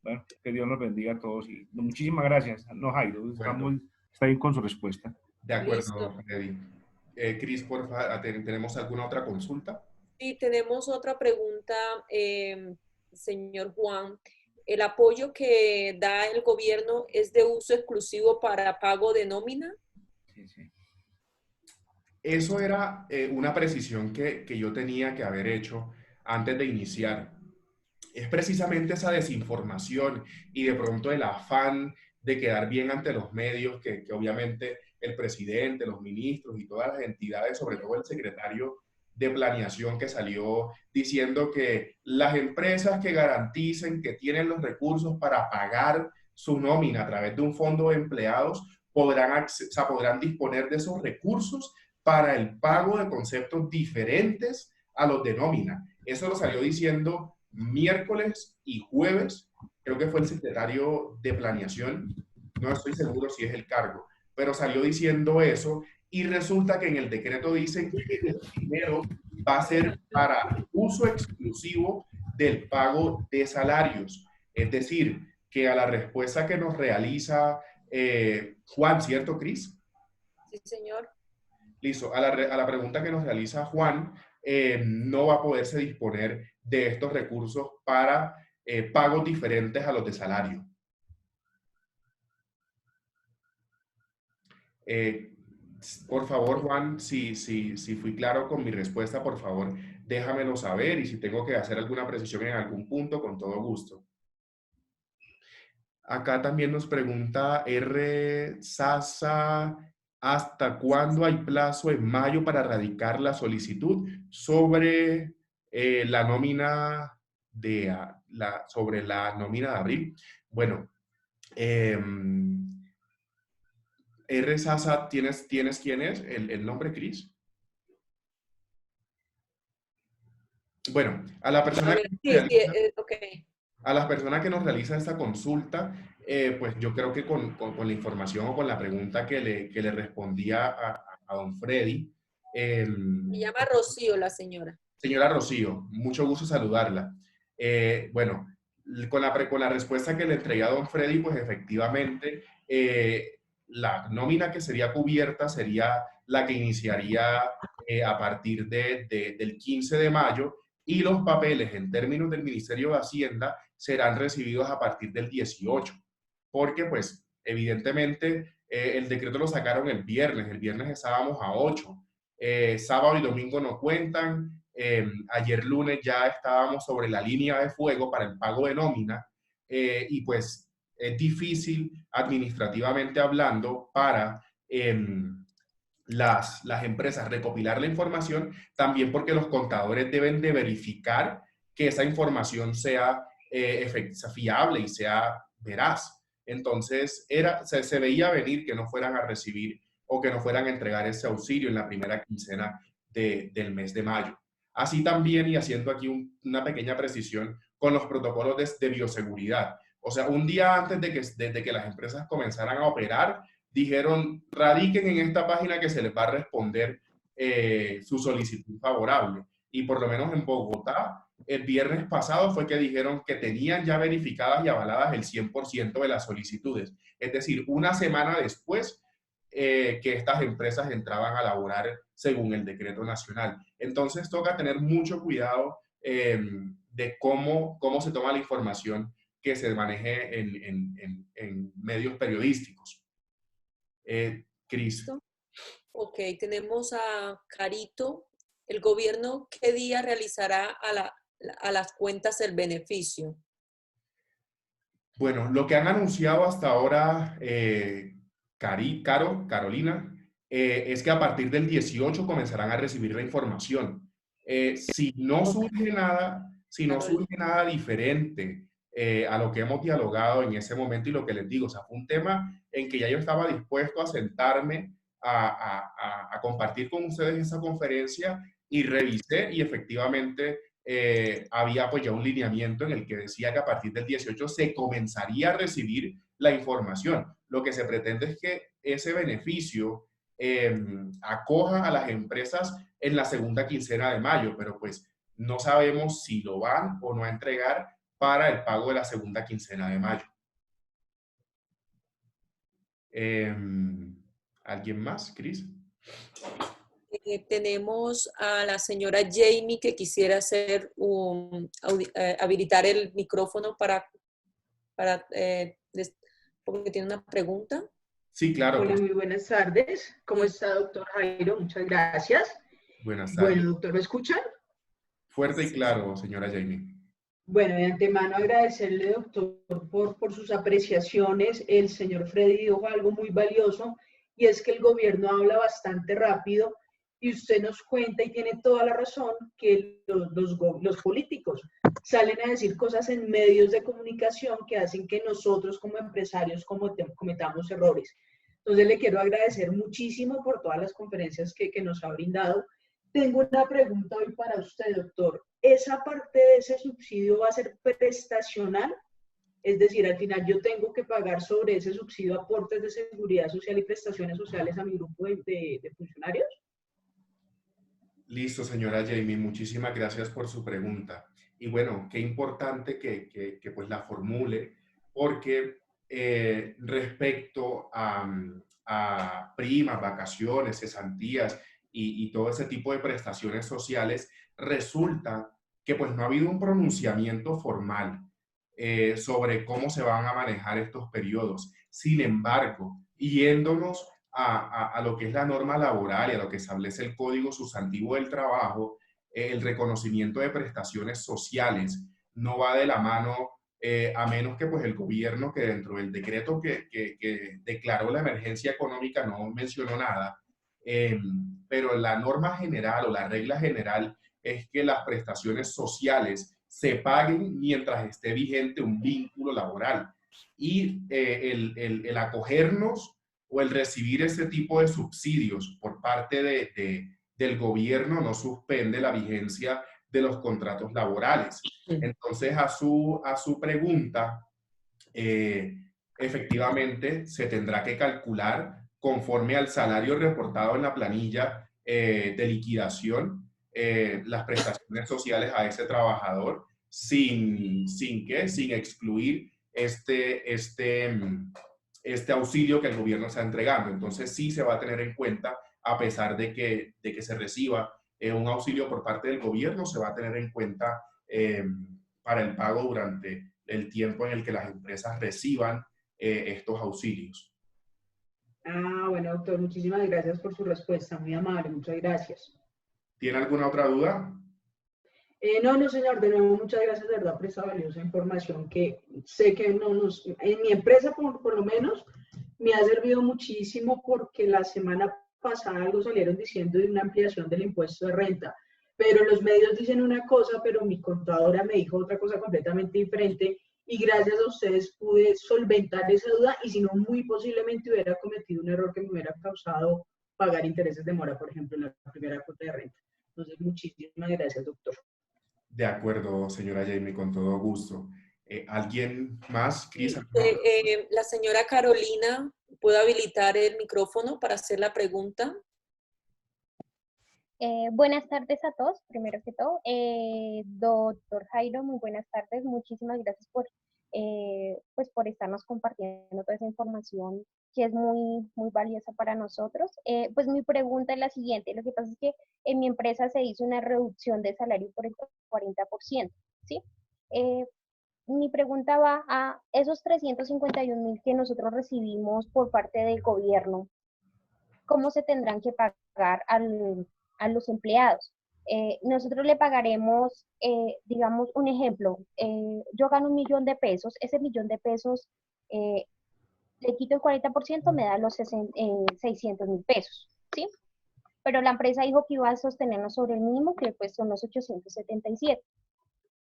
bueno, que Dios nos bendiga a todos y muchísimas gracias. No, Jairo, está bien con su respuesta. De acuerdo, Freddy. Cris, por favor, ¿tenemos alguna otra consulta? Sí, tenemos otra pregunta, señor Juan. ¿El apoyo que da el gobierno es de uso exclusivo para pago de nómina? Sí. Eso era una precisión que yo tenía que haber hecho antes de iniciar. Es precisamente esa desinformación y de pronto el afán de quedar bien ante los medios que obviamente el presidente, los ministros y todas las entidades, sobre todo el secretario de planeación que salió diciendo que las empresas que garanticen que tienen los recursos para pagar su nómina a través de un fondo de empleados podrán disponer de esos recursos para el pago de conceptos diferentes a los de nómina. Eso lo salió diciendo miércoles y jueves, creo que fue el secretario de Planeación, no estoy seguro si es el cargo, pero salió diciendo eso y resulta que en el decreto dicen que el dinero va a ser para uso exclusivo del pago de salarios. Es decir, que a la respuesta que nos realiza Juan, ¿cierto, Cris? Sí, señor. Listo. A la pregunta que nos realiza Juan, no va a poderse disponer de estos recursos para pagos diferentes a los de salario. Por favor, Juan, si fui claro con mi respuesta, por favor, déjamelo saber y si tengo que hacer alguna precisión en algún punto, con todo gusto. Acá también nos pregunta R. Sasa, ¿hasta cuándo hay plazo en mayo para radicar la solicitud sobre la nómina sobre la nómina de abril? Bueno, R. Sasa, ¿tienes quién es? ¿El nombre, Cris? Bueno, a la persona a las personas que nos realiza esta consulta, pues yo creo que con la información o con la pregunta que le respondía a don Freddy. Se llama Rocío la señora. Señora Rocío, mucho gusto saludarla. Bueno, con la respuesta que le entregué a don Freddy, pues efectivamente la nómina que sería cubierta sería la que iniciaría a partir del 15 de mayo y los papeles en términos del Ministerio de Hacienda serán recibidos a partir del 18, porque pues evidentemente el decreto lo sacaron el viernes estábamos a 8, sábado y domingo no cuentan, ayer lunes ya estábamos sobre la línea de fuego para el pago de nómina y pues es difícil administrativamente hablando para las empresas recopilar la información, también porque los contadores deben de verificar que esa información sea fiable y sea veraz. Entonces, se veía venir que no fueran a recibir o que no fueran a entregar ese auxilio en la primera quincena del mes de mayo. Así también, y haciendo aquí una pequeña precisión, con los protocolos de bioseguridad. O sea, un día antes de que las empresas comenzaran a operar, dijeron, radiquen en esta página que se les va a responder su solicitud favorable. Y por lo menos en Bogotá, el viernes pasado fue que dijeron que tenían ya verificadas y avaladas el 100% de las solicitudes. Es decir, una semana después que estas empresas entraban a laborar según el decreto nacional. Entonces toca tener mucho cuidado de cómo se toma la información que se maneje en medios periodísticos. Cris. Ok, tenemos a Carito. ¿El gobierno qué día realizará a las cuentas el beneficio? Bueno, lo que han anunciado hasta ahora, Carolina, es que a partir del 18 comenzarán a recibir la información. Si no surge nada diferente a lo que hemos dialogado en ese momento y lo que les digo, o sea, fue un tema en que ya yo estaba dispuesto a sentarme a compartir con ustedes esa conferencia y revisé y efectivamente había pues ya un lineamiento en el que decía que a partir del 18 se comenzaría a recibir la información. Lo que se pretende es que ese beneficio acoja a las empresas en la segunda quincena de mayo, pero pues no sabemos si lo van o no a entregar para el pago de la segunda quincena de mayo. ¿Alguien más, Cris? Tenemos a la señora Jamie que quisiera habilitar el micrófono porque tiene una pregunta. Sí, claro. Hola, muy buenas tardes. ¿Cómo está, doctor Jairo? Muchas gracias. Buenas tardes. Bueno, doctor, ¿me escuchan? Fuerte y claro, señora Jamie. Bueno, de antemano agradecerle, doctor, por sus apreciaciones. El señor Freddy dijo algo muy valioso y es que el gobierno habla bastante rápido y usted nos cuenta y tiene toda la razón que los políticos salen a decir cosas en medios de comunicación que hacen que nosotros como empresarios cometamos errores. Entonces le quiero agradecer muchísimo por todas las conferencias que nos ha brindado Tengo una pregunta hoy para usted, doctor. ¿Esa parte de ese subsidio va a ser prestacional? Es decir, al final yo tengo que pagar sobre ese subsidio aportes de seguridad social y prestaciones sociales a mi grupo de funcionarios. Listo, señora Jamie, muchísimas gracias por su pregunta. Y bueno, qué importante que pues la formule, porque respecto a primas, vacaciones, cesantías y todo ese tipo de prestaciones sociales, resulta que pues no ha habido un pronunciamiento formal sobre cómo se van a manejar estos periodos. Sin embargo, yéndonos a lo que es la norma laboral y a lo que establece el Código Sustantivo del Trabajo, el reconocimiento de prestaciones sociales no va de la mano, a menos que pues el gobierno, que dentro del decreto que declaró la emergencia económica no mencionó nada, eh, pero la norma general o la regla general es que las prestaciones sociales se paguen mientras esté vigente un vínculo laboral. Y el acogernos o el recibir ese tipo de subsidios por parte del gobierno no suspende la vigencia de los contratos laborales. Entonces, a su pregunta, efectivamente se tendrá que calcular conforme al salario reportado en la planilla de liquidación, las prestaciones sociales a ese trabajador sin excluir este auxilio que el gobierno está entregando. Entonces sí se va a tener en cuenta, a pesar de que se reciba un auxilio por parte del gobierno, se va a tener en cuenta para el pago durante el tiempo en el que las empresas reciban estos auxilios. Ah, bueno, doctor, muchísimas gracias por su respuesta, muy amable, muchas gracias. ¿Tiene alguna otra duda? No, señor, de nuevo, muchas gracias, de verdad, por esa valiosa información que sé que en mi empresa, por lo menos, me ha servido muchísimo porque la semana pasada algo salieron diciendo de una ampliación del impuesto de renta, pero los medios dicen una cosa, pero mi contadora me dijo otra cosa completamente diferente y gracias a ustedes pude solventar esa duda y si no, muy posiblemente hubiera cometido un error que me hubiera causado pagar intereses de mora, por ejemplo, en la primera cuota de renta. Entonces, muchísimas gracias, doctor. De acuerdo, señora Jamie, con todo gusto. ¿Alguien más? Cris, La señora Carolina, ¿puedo habilitar el micrófono para hacer la pregunta? Buenas tardes a todos, primero que todo. Doctor Jairo, muy buenas tardes. Muchísimas gracias pues por estarnos compartiendo toda esa información que es muy, muy valiosa para nosotros. Pues mi pregunta es la siguiente. Lo que pasa es que en mi empresa se hizo una reducción de salario por el 40%, ¿sí? Mi pregunta va a esos 351.000 que nosotros recibimos por parte del gobierno, ¿cómo se tendrán que pagar a los empleados? Nosotros le pagaremos, digamos, un ejemplo, yo gano 1.000.000 de pesos, ese 1.000.000 de pesos le quito el 40%, me da los 600.000 pesos, ¿sí? Pero la empresa dijo que iba a sostenernos sobre el mínimo, que pues son los 877.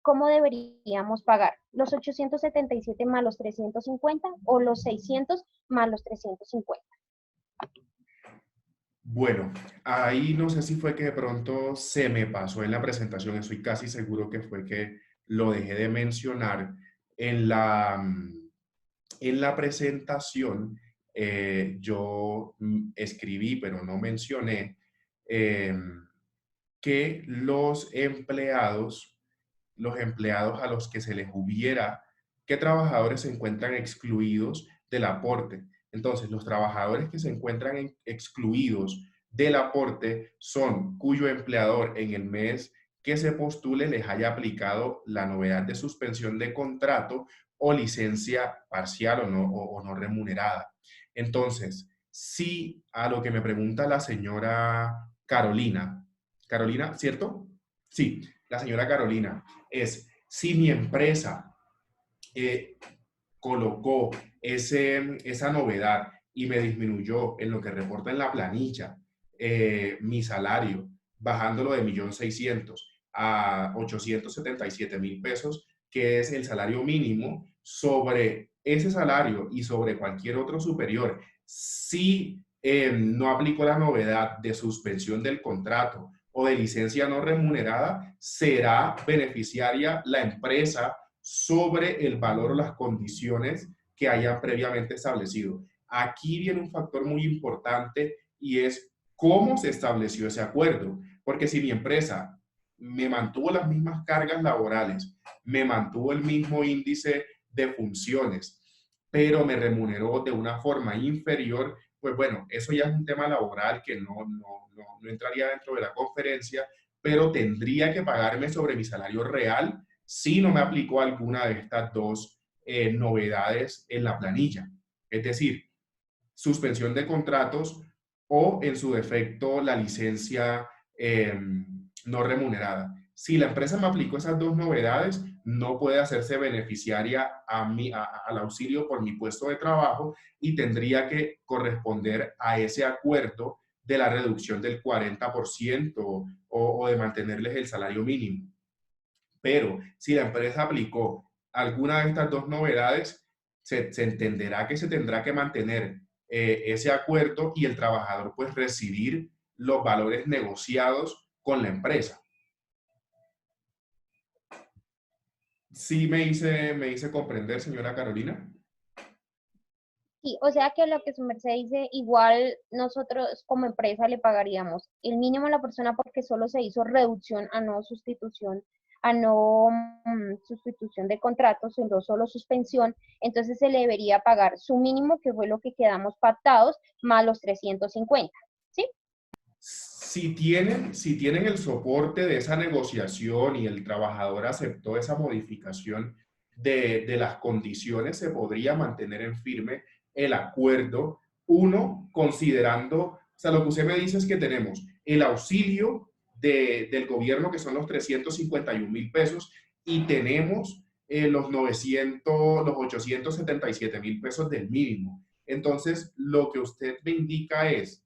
¿Cómo deberíamos pagar? ¿Los 877 más los 350 o los 600 más los 350? Bueno, ahí no sé si fue que de pronto se me pasó en la presentación, estoy casi seguro que fue que lo dejé de mencionar. En la presentación yo escribí, pero no mencioné, que los empleados a los que se les hubiera, ¿qué trabajadores se encuentran excluidos del aporte? Entonces, los trabajadores que se encuentran excluidos del aporte son cuyo empleador en el mes que se postule les haya aplicado la novedad de suspensión de contrato o licencia parcial o no remunerada. Entonces, sí, a lo que me pregunta la señora Carolina, ¿cierto? Sí, la señora Carolina, es si mi empresa colocó esa novedad y me disminuyó en lo que reporta en la planilla mi salario, bajándolo de 1.600.000 a 877.000 pesos, que es el salario mínimo, sobre ese salario y sobre cualquier otro superior, si no aplico la novedad de suspensión del contrato o de licencia no remunerada, será beneficiaria la empresa sobre el valor o las condiciones que hayan previamente establecido. Aquí viene un factor muy importante y es cómo se estableció ese acuerdo. Porque si mi empresa me mantuvo las mismas cargas laborales, me mantuvo el mismo índice de funciones, pero me remuneró de una forma inferior, pues bueno, eso ya es un tema laboral que no entraría dentro de la conferencia, pero tendría que pagarme sobre mi salario real si no me aplicó alguna de estas dos novedades en la planilla. Es decir, suspensión de contratos o, en su defecto, la licencia no remunerada. Si la empresa me aplicó esas dos novedades, no puede hacerse beneficiaria al auxilio por mi puesto de trabajo y tendría que corresponder a ese acuerdo de la reducción del 40% o de mantenerles el salario mínimo. Pero si la empresa aplicó alguna de estas dos novedades, se entenderá que se tendrá que mantener ese acuerdo y el trabajador pues recibir los valores negociados con la empresa. Sí me hice comprender, señora Carolina. Sí, o sea que lo que su merced dice, igual nosotros como empresa le pagaríamos el mínimo a la persona porque solo se hizo reducción a no sustitución de contratos, sino solo suspensión, entonces se le debería pagar su mínimo, que fue lo que quedamos pactados, más los 350, ¿sí? Si tienen el soporte de esa negociación y el trabajador aceptó esa modificación de las condiciones, se podría mantener en firme el acuerdo. Uno, considerando, o sea, lo que usted me dice es que tenemos el auxilio del gobierno, que son los 351.000 pesos, y tenemos los 877.000 pesos del mínimo. Entonces, lo que usted me indica es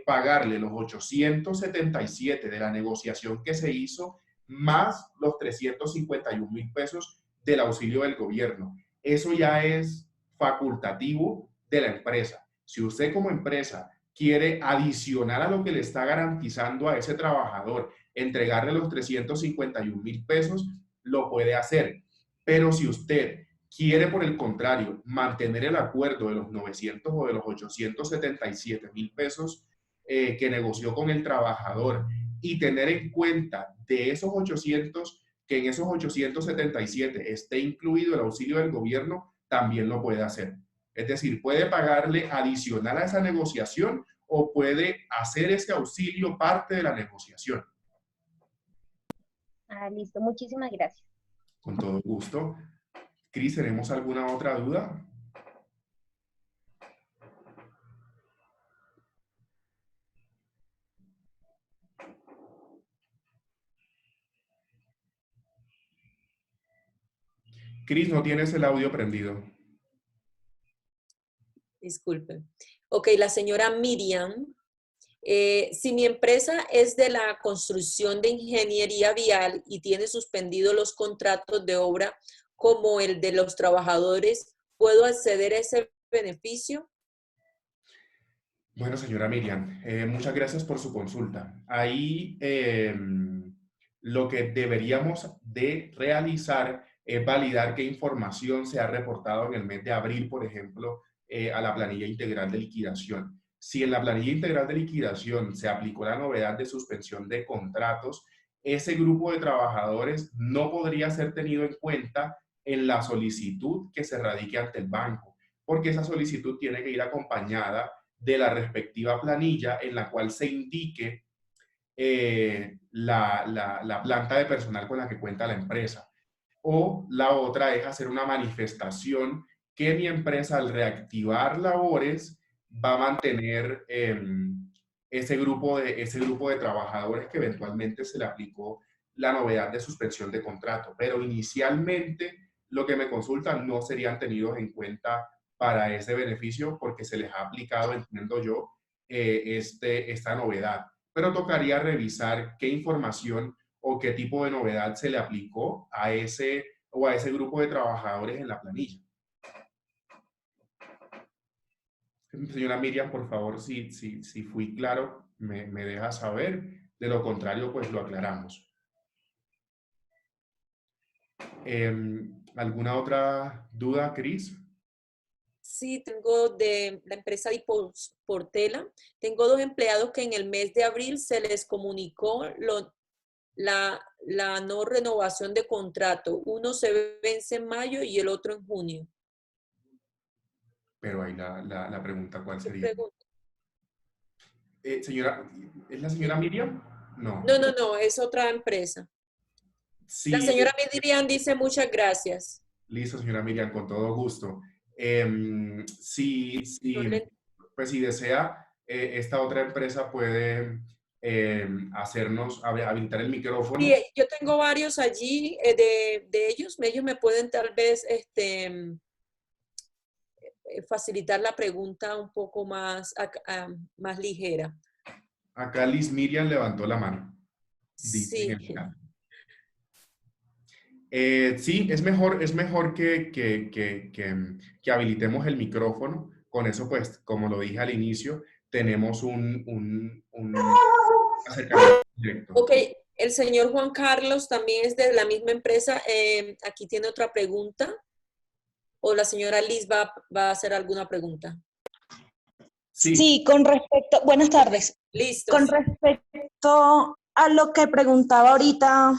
pagarle los 877 de la negociación que se hizo, más los 351.000 pesos del auxilio del gobierno. Eso ya es facultativo de la empresa. Si usted como empresa quiere adicionar a lo que le está garantizando a ese trabajador, entregarle los 351.000 pesos, lo puede hacer. Pero si usted quiere, por el contrario, mantener el acuerdo de los 900 o de los 877.000 pesos que negoció con el trabajador y tener en cuenta de esos 800, que en esos 877 esté incluido el auxilio del gobierno, también lo puede hacer. Es decir, puede pagarle adicional a esa negociación o puede hacer ese auxilio parte de la negociación. Ah, listo, muchísimas gracias. Con todo gusto. Cris, ¿tenemos alguna otra duda? Cris, no tienes el audio prendido. Disculpen. Ok, la señora Miriam. Si mi empresa es de la construcción de ingeniería vial y tiene suspendido los contratos de obra como el de los trabajadores, ¿puedo acceder a ese beneficio? Bueno, señora Miriam, muchas gracias por su consulta. Ahí lo que deberíamos de realizar es validar qué información se ha reportado en el mes de abril, por ejemplo, a la planilla integral de liquidación. Si en la planilla integral de liquidación se aplicó la novedad de suspensión de contratos, ese grupo de trabajadores no podría ser tenido en cuenta en la solicitud que se radique ante el banco, porque esa solicitud tiene que ir acompañada de la respectiva planilla en la cual se indique la planta de personal con la que cuenta la empresa. O la otra es hacer una manifestación que mi empresa, al reactivar labores, va a mantener ese grupo de trabajadores que eventualmente se le aplicó la novedad de suspensión de contrato. Pero inicialmente lo que me consultan no serían tenidos en cuenta para ese beneficio porque se les ha aplicado, entiendo yo, esta novedad. Pero tocaría revisar qué información o qué tipo de novedad se le aplicó a ese grupo de trabajadores en la planilla. Señora Miriam, por favor, si fui claro, me deja saber. De lo contrario, pues lo aclaramos. ¿Alguna otra duda, Cris? Sí, tengo de la empresa Portela. Tengo 2 empleados que en el mes de abril se les comunicó la no renovación de contrato. Uno se vence en mayo y el otro en junio. Pero ahí la pregunta, ¿cuál ¿Qué sería? pregunta? Señora, ¿es la señora Miriam? No. No, es otra empresa. La Sí, señora Miriam dice muchas gracias. listo, señora Miriam, con todo gusto. Sí, No sí, le- pues si desea, esta otra empresa puede hacernos habilitar el micrófono. Sí, yo tengo varios allí de ellos. Ellos me pueden tal vez facilitar la pregunta un poco más ligera. Acá Liz Miriam levantó la mano. Dice en Sí. el chat. Sí, es mejor que habilitemos el micrófono. Con eso, pues, como lo dije al inicio, tenemos un acercamiento directo. Ok, el señor Juan Carlos también es de la misma empresa. Aquí tiene otra pregunta. ¿O la señora Liz va a hacer alguna pregunta? Sí, Sí, con respecto, buenas tardes. Listo. Con respecto a lo que preguntaba ahorita,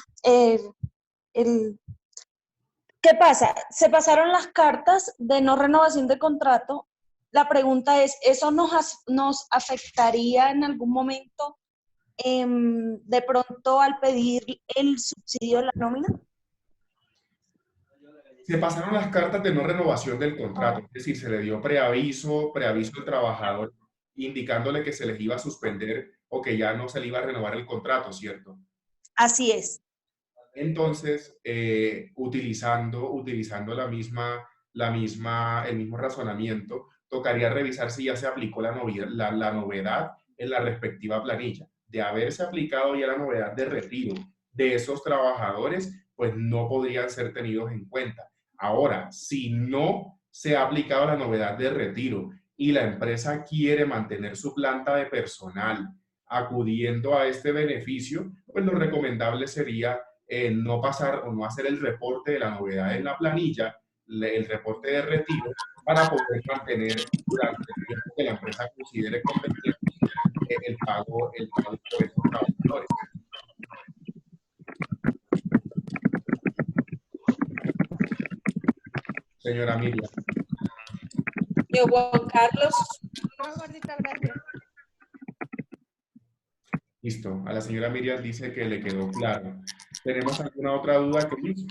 ¿qué pasa? Se pasaron las cartas de no renovación de contrato. La pregunta es, ¿eso nos afectaría en algún momento de pronto al pedir el subsidio de la nómina? se pasaron las cartas de no renovación del contrato, es decir, se le dio preaviso al trabajador, indicándole que se les iba a suspender o que ya no se le iba a renovar el contrato, ¿cierto? Así es. Entonces, utilizando el mismo razonamiento, tocaría revisar si ya se aplicó la novedad en la respectiva planilla. De haberse aplicado ya la novedad de retiro de esos trabajadores, pues no podrían ser tenidos en cuenta. Ahora, si no se ha aplicado la novedad de retiro y la empresa quiere mantener su planta de personal acudiendo a este beneficio, pues lo recomendable sería no pasar o no hacer el reporte de la novedad en la planilla, el reporte de retiro, para poder mantener durante el tiempo que la empresa considere conveniente el pago por esos trabajadores. Señora Miriam. Señor Juan Carlos. Listo. A la señora Miriam dice que le quedó claro. ¿Tenemos alguna otra duda, Cris?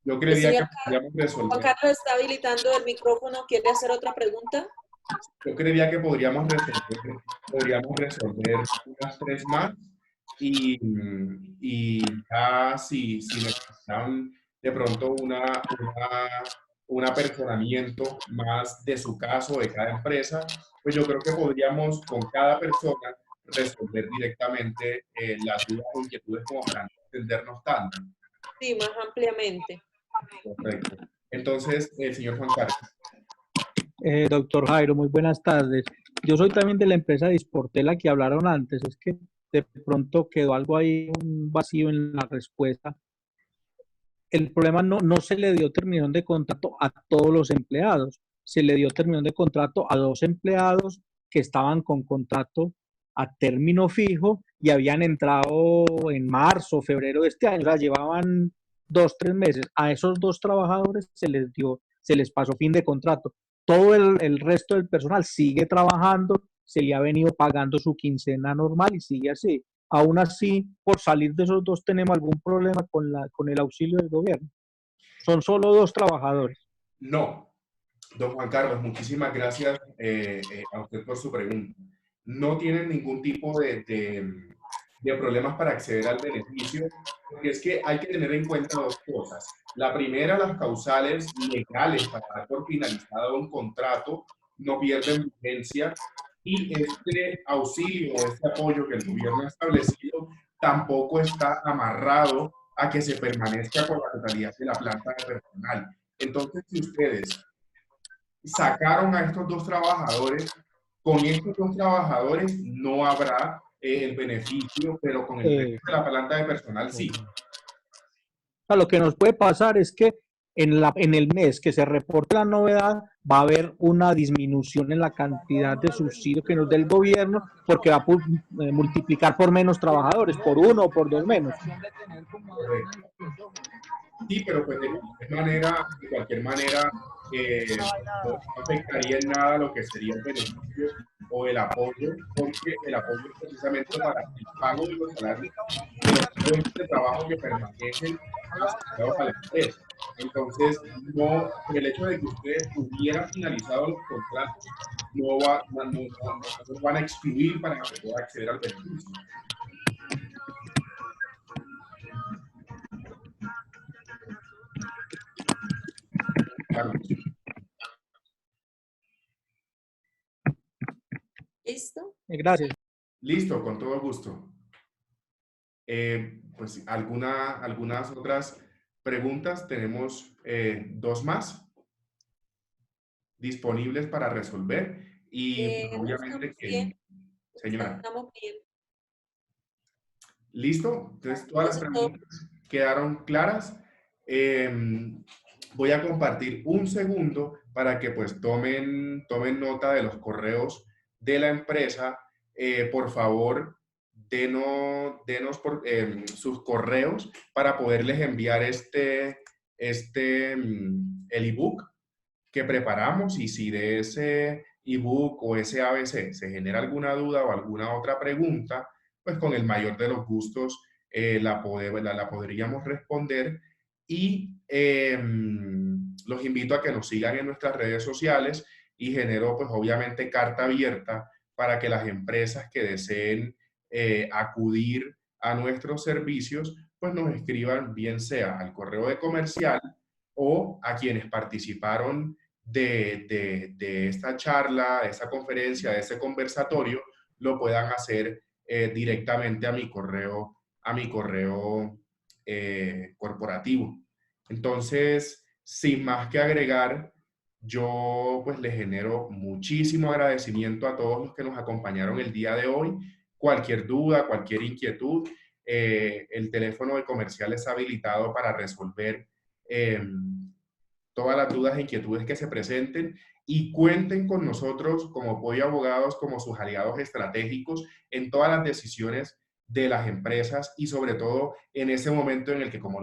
Yo El creería que señor podríamos Juan resolver. Carlos está habilitando el micrófono. ¿Quiere hacer otra pregunta? Yo creería que podríamos resolver unas 3 más y ya si necesitan de pronto un apersoramiento más de su caso, de cada empresa, pues yo creo que podríamos con cada persona resolver directamente las dudas o inquietudes como para no entendernos tanto. Sí, más ampliamente. Correcto. Entonces, el señor Juan Carlos. Doctor Jairo, muy buenas tardes. Yo soy también de la empresa Disportela que hablaron antes. Es que de pronto quedó algo ahí, un vacío en la respuesta. El problema no se le dio terminación de contrato a todos los empleados. Se le dio terminación de contrato a 2 empleados que estaban con contrato a término fijo y habían entrado en marzo, febrero de este año. O sea, llevaban 2, 3 meses. A esos 2 trabajadores se les pasó fin de contrato. Todo el resto del personal sigue trabajando, se le ha venido pagando su quincena normal y sigue así. Aún así, por salir de esos 2 tenemos algún problema con el auxilio del gobierno. Son solo 2 trabajadores. No, don Juan Carlos, muchísimas gracias a usted por su pregunta. No tienen ningún tipo de problemas para acceder al beneficio, porque es que hay que tener en cuenta 2 cosas. La primera, las causales legales para dar por finalizado un contrato no pierden vigencia y este auxilio o este apoyo que el gobierno ha establecido tampoco está amarrado a que se permanezca con la totalidad de la planta de personal. Entonces, si ustedes sacaron a estos 2 trabajadores, con estos 2 trabajadores no habrá el beneficio, pero con el resto de la planta de personal sí. sea, lo que nos puede pasar es que en el mes que se reporte la novedad va a haber una disminución en la cantidad de subsidio que nos dé el gobierno porque va a multiplicar por menos trabajadores, por uno o por dos menos. Correcto. Sí, pero pues de cualquier manera, no afectaría en nada lo que sería el beneficio o el apoyo, porque el apoyo es precisamente para el pago de los salarios de los puestos de trabajo que permanecen asociados a la empresa. Entonces, no, el hecho de que ustedes hubieran finalizado los contratos no van a excluir para que pueda acceder al beneficio. Claro. ¿Listo? Gracias. Listo, con todo gusto. Pues algunas otras preguntas. Tenemos dos más disponibles para resolver y No, obviamente estamos bien. que, señora, Estamos bien. listo. Entonces todas las Entonces, todo- preguntas quedaron claras. Voy a compartir un segundo para que pues tomen nota de los correos de la empresa. Por favor, denos sus correos para poderles enviar el ebook que preparamos, y si de ese ebook o ese ABC se genera alguna duda o alguna otra pregunta, pues con el mayor de los gustos la podríamos responder. Y los invito a que nos sigan en nuestras redes sociales, y genero pues obviamente carta abierta para que las empresas que deseen acudir a nuestros servicios pues nos escriban, bien sea al correo de comercial o a quienes participaron de esta charla, de esta conferencia, de este conversatorio, lo puedan hacer directamente a mi correo corporativo. Entonces, sin más que agregar, yo pues les genero muchísimo agradecimiento a todos los que nos acompañaron el día de hoy. Cualquier duda, cualquier inquietud, el teléfono de comercial es habilitado para resolver todas las dudas e inquietudes que se presenten, y cuenten con nosotros como Pollo Abogados, como sus aliados estratégicos en todas las decisiones de las empresas, y sobre todo en ese momento en el que, como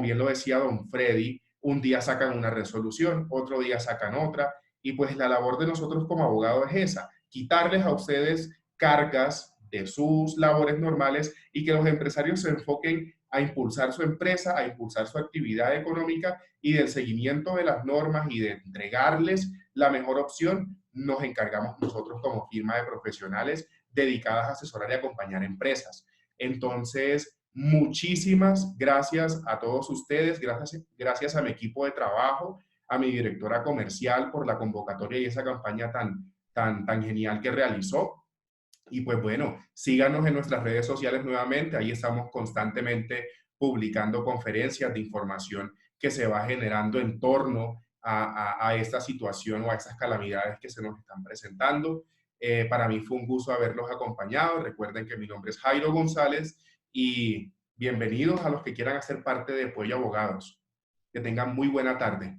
bien lo decía don Freddy, un día sacan una resolución, otro día sacan otra, y pues la labor de nosotros como abogados es esa: quitarles a ustedes cargas de sus labores normales y que los empresarios se enfoquen a impulsar su empresa, a impulsar su actividad económica, y del seguimiento de las normas y de entregarles la mejor opción nos encargamos nosotros como firma de profesionales dedicadas a asesorar y acompañar empresas. Entonces, muchísimas gracias a todos ustedes, gracias a mi equipo de trabajo, a mi directora comercial por la convocatoria y esa campaña tan genial que realizó. Y pues bueno, síganos en nuestras redes sociales nuevamente, ahí estamos constantemente publicando conferencias de información que se va generando en torno a esta situación o a estas calamidades que se nos están presentando. Para mí fue un gusto haberlos acompañado. Recuerden que mi nombre es Jairo González, y bienvenidos a los que quieran hacer parte de Pollo Abogados. Que tengan muy buena tarde.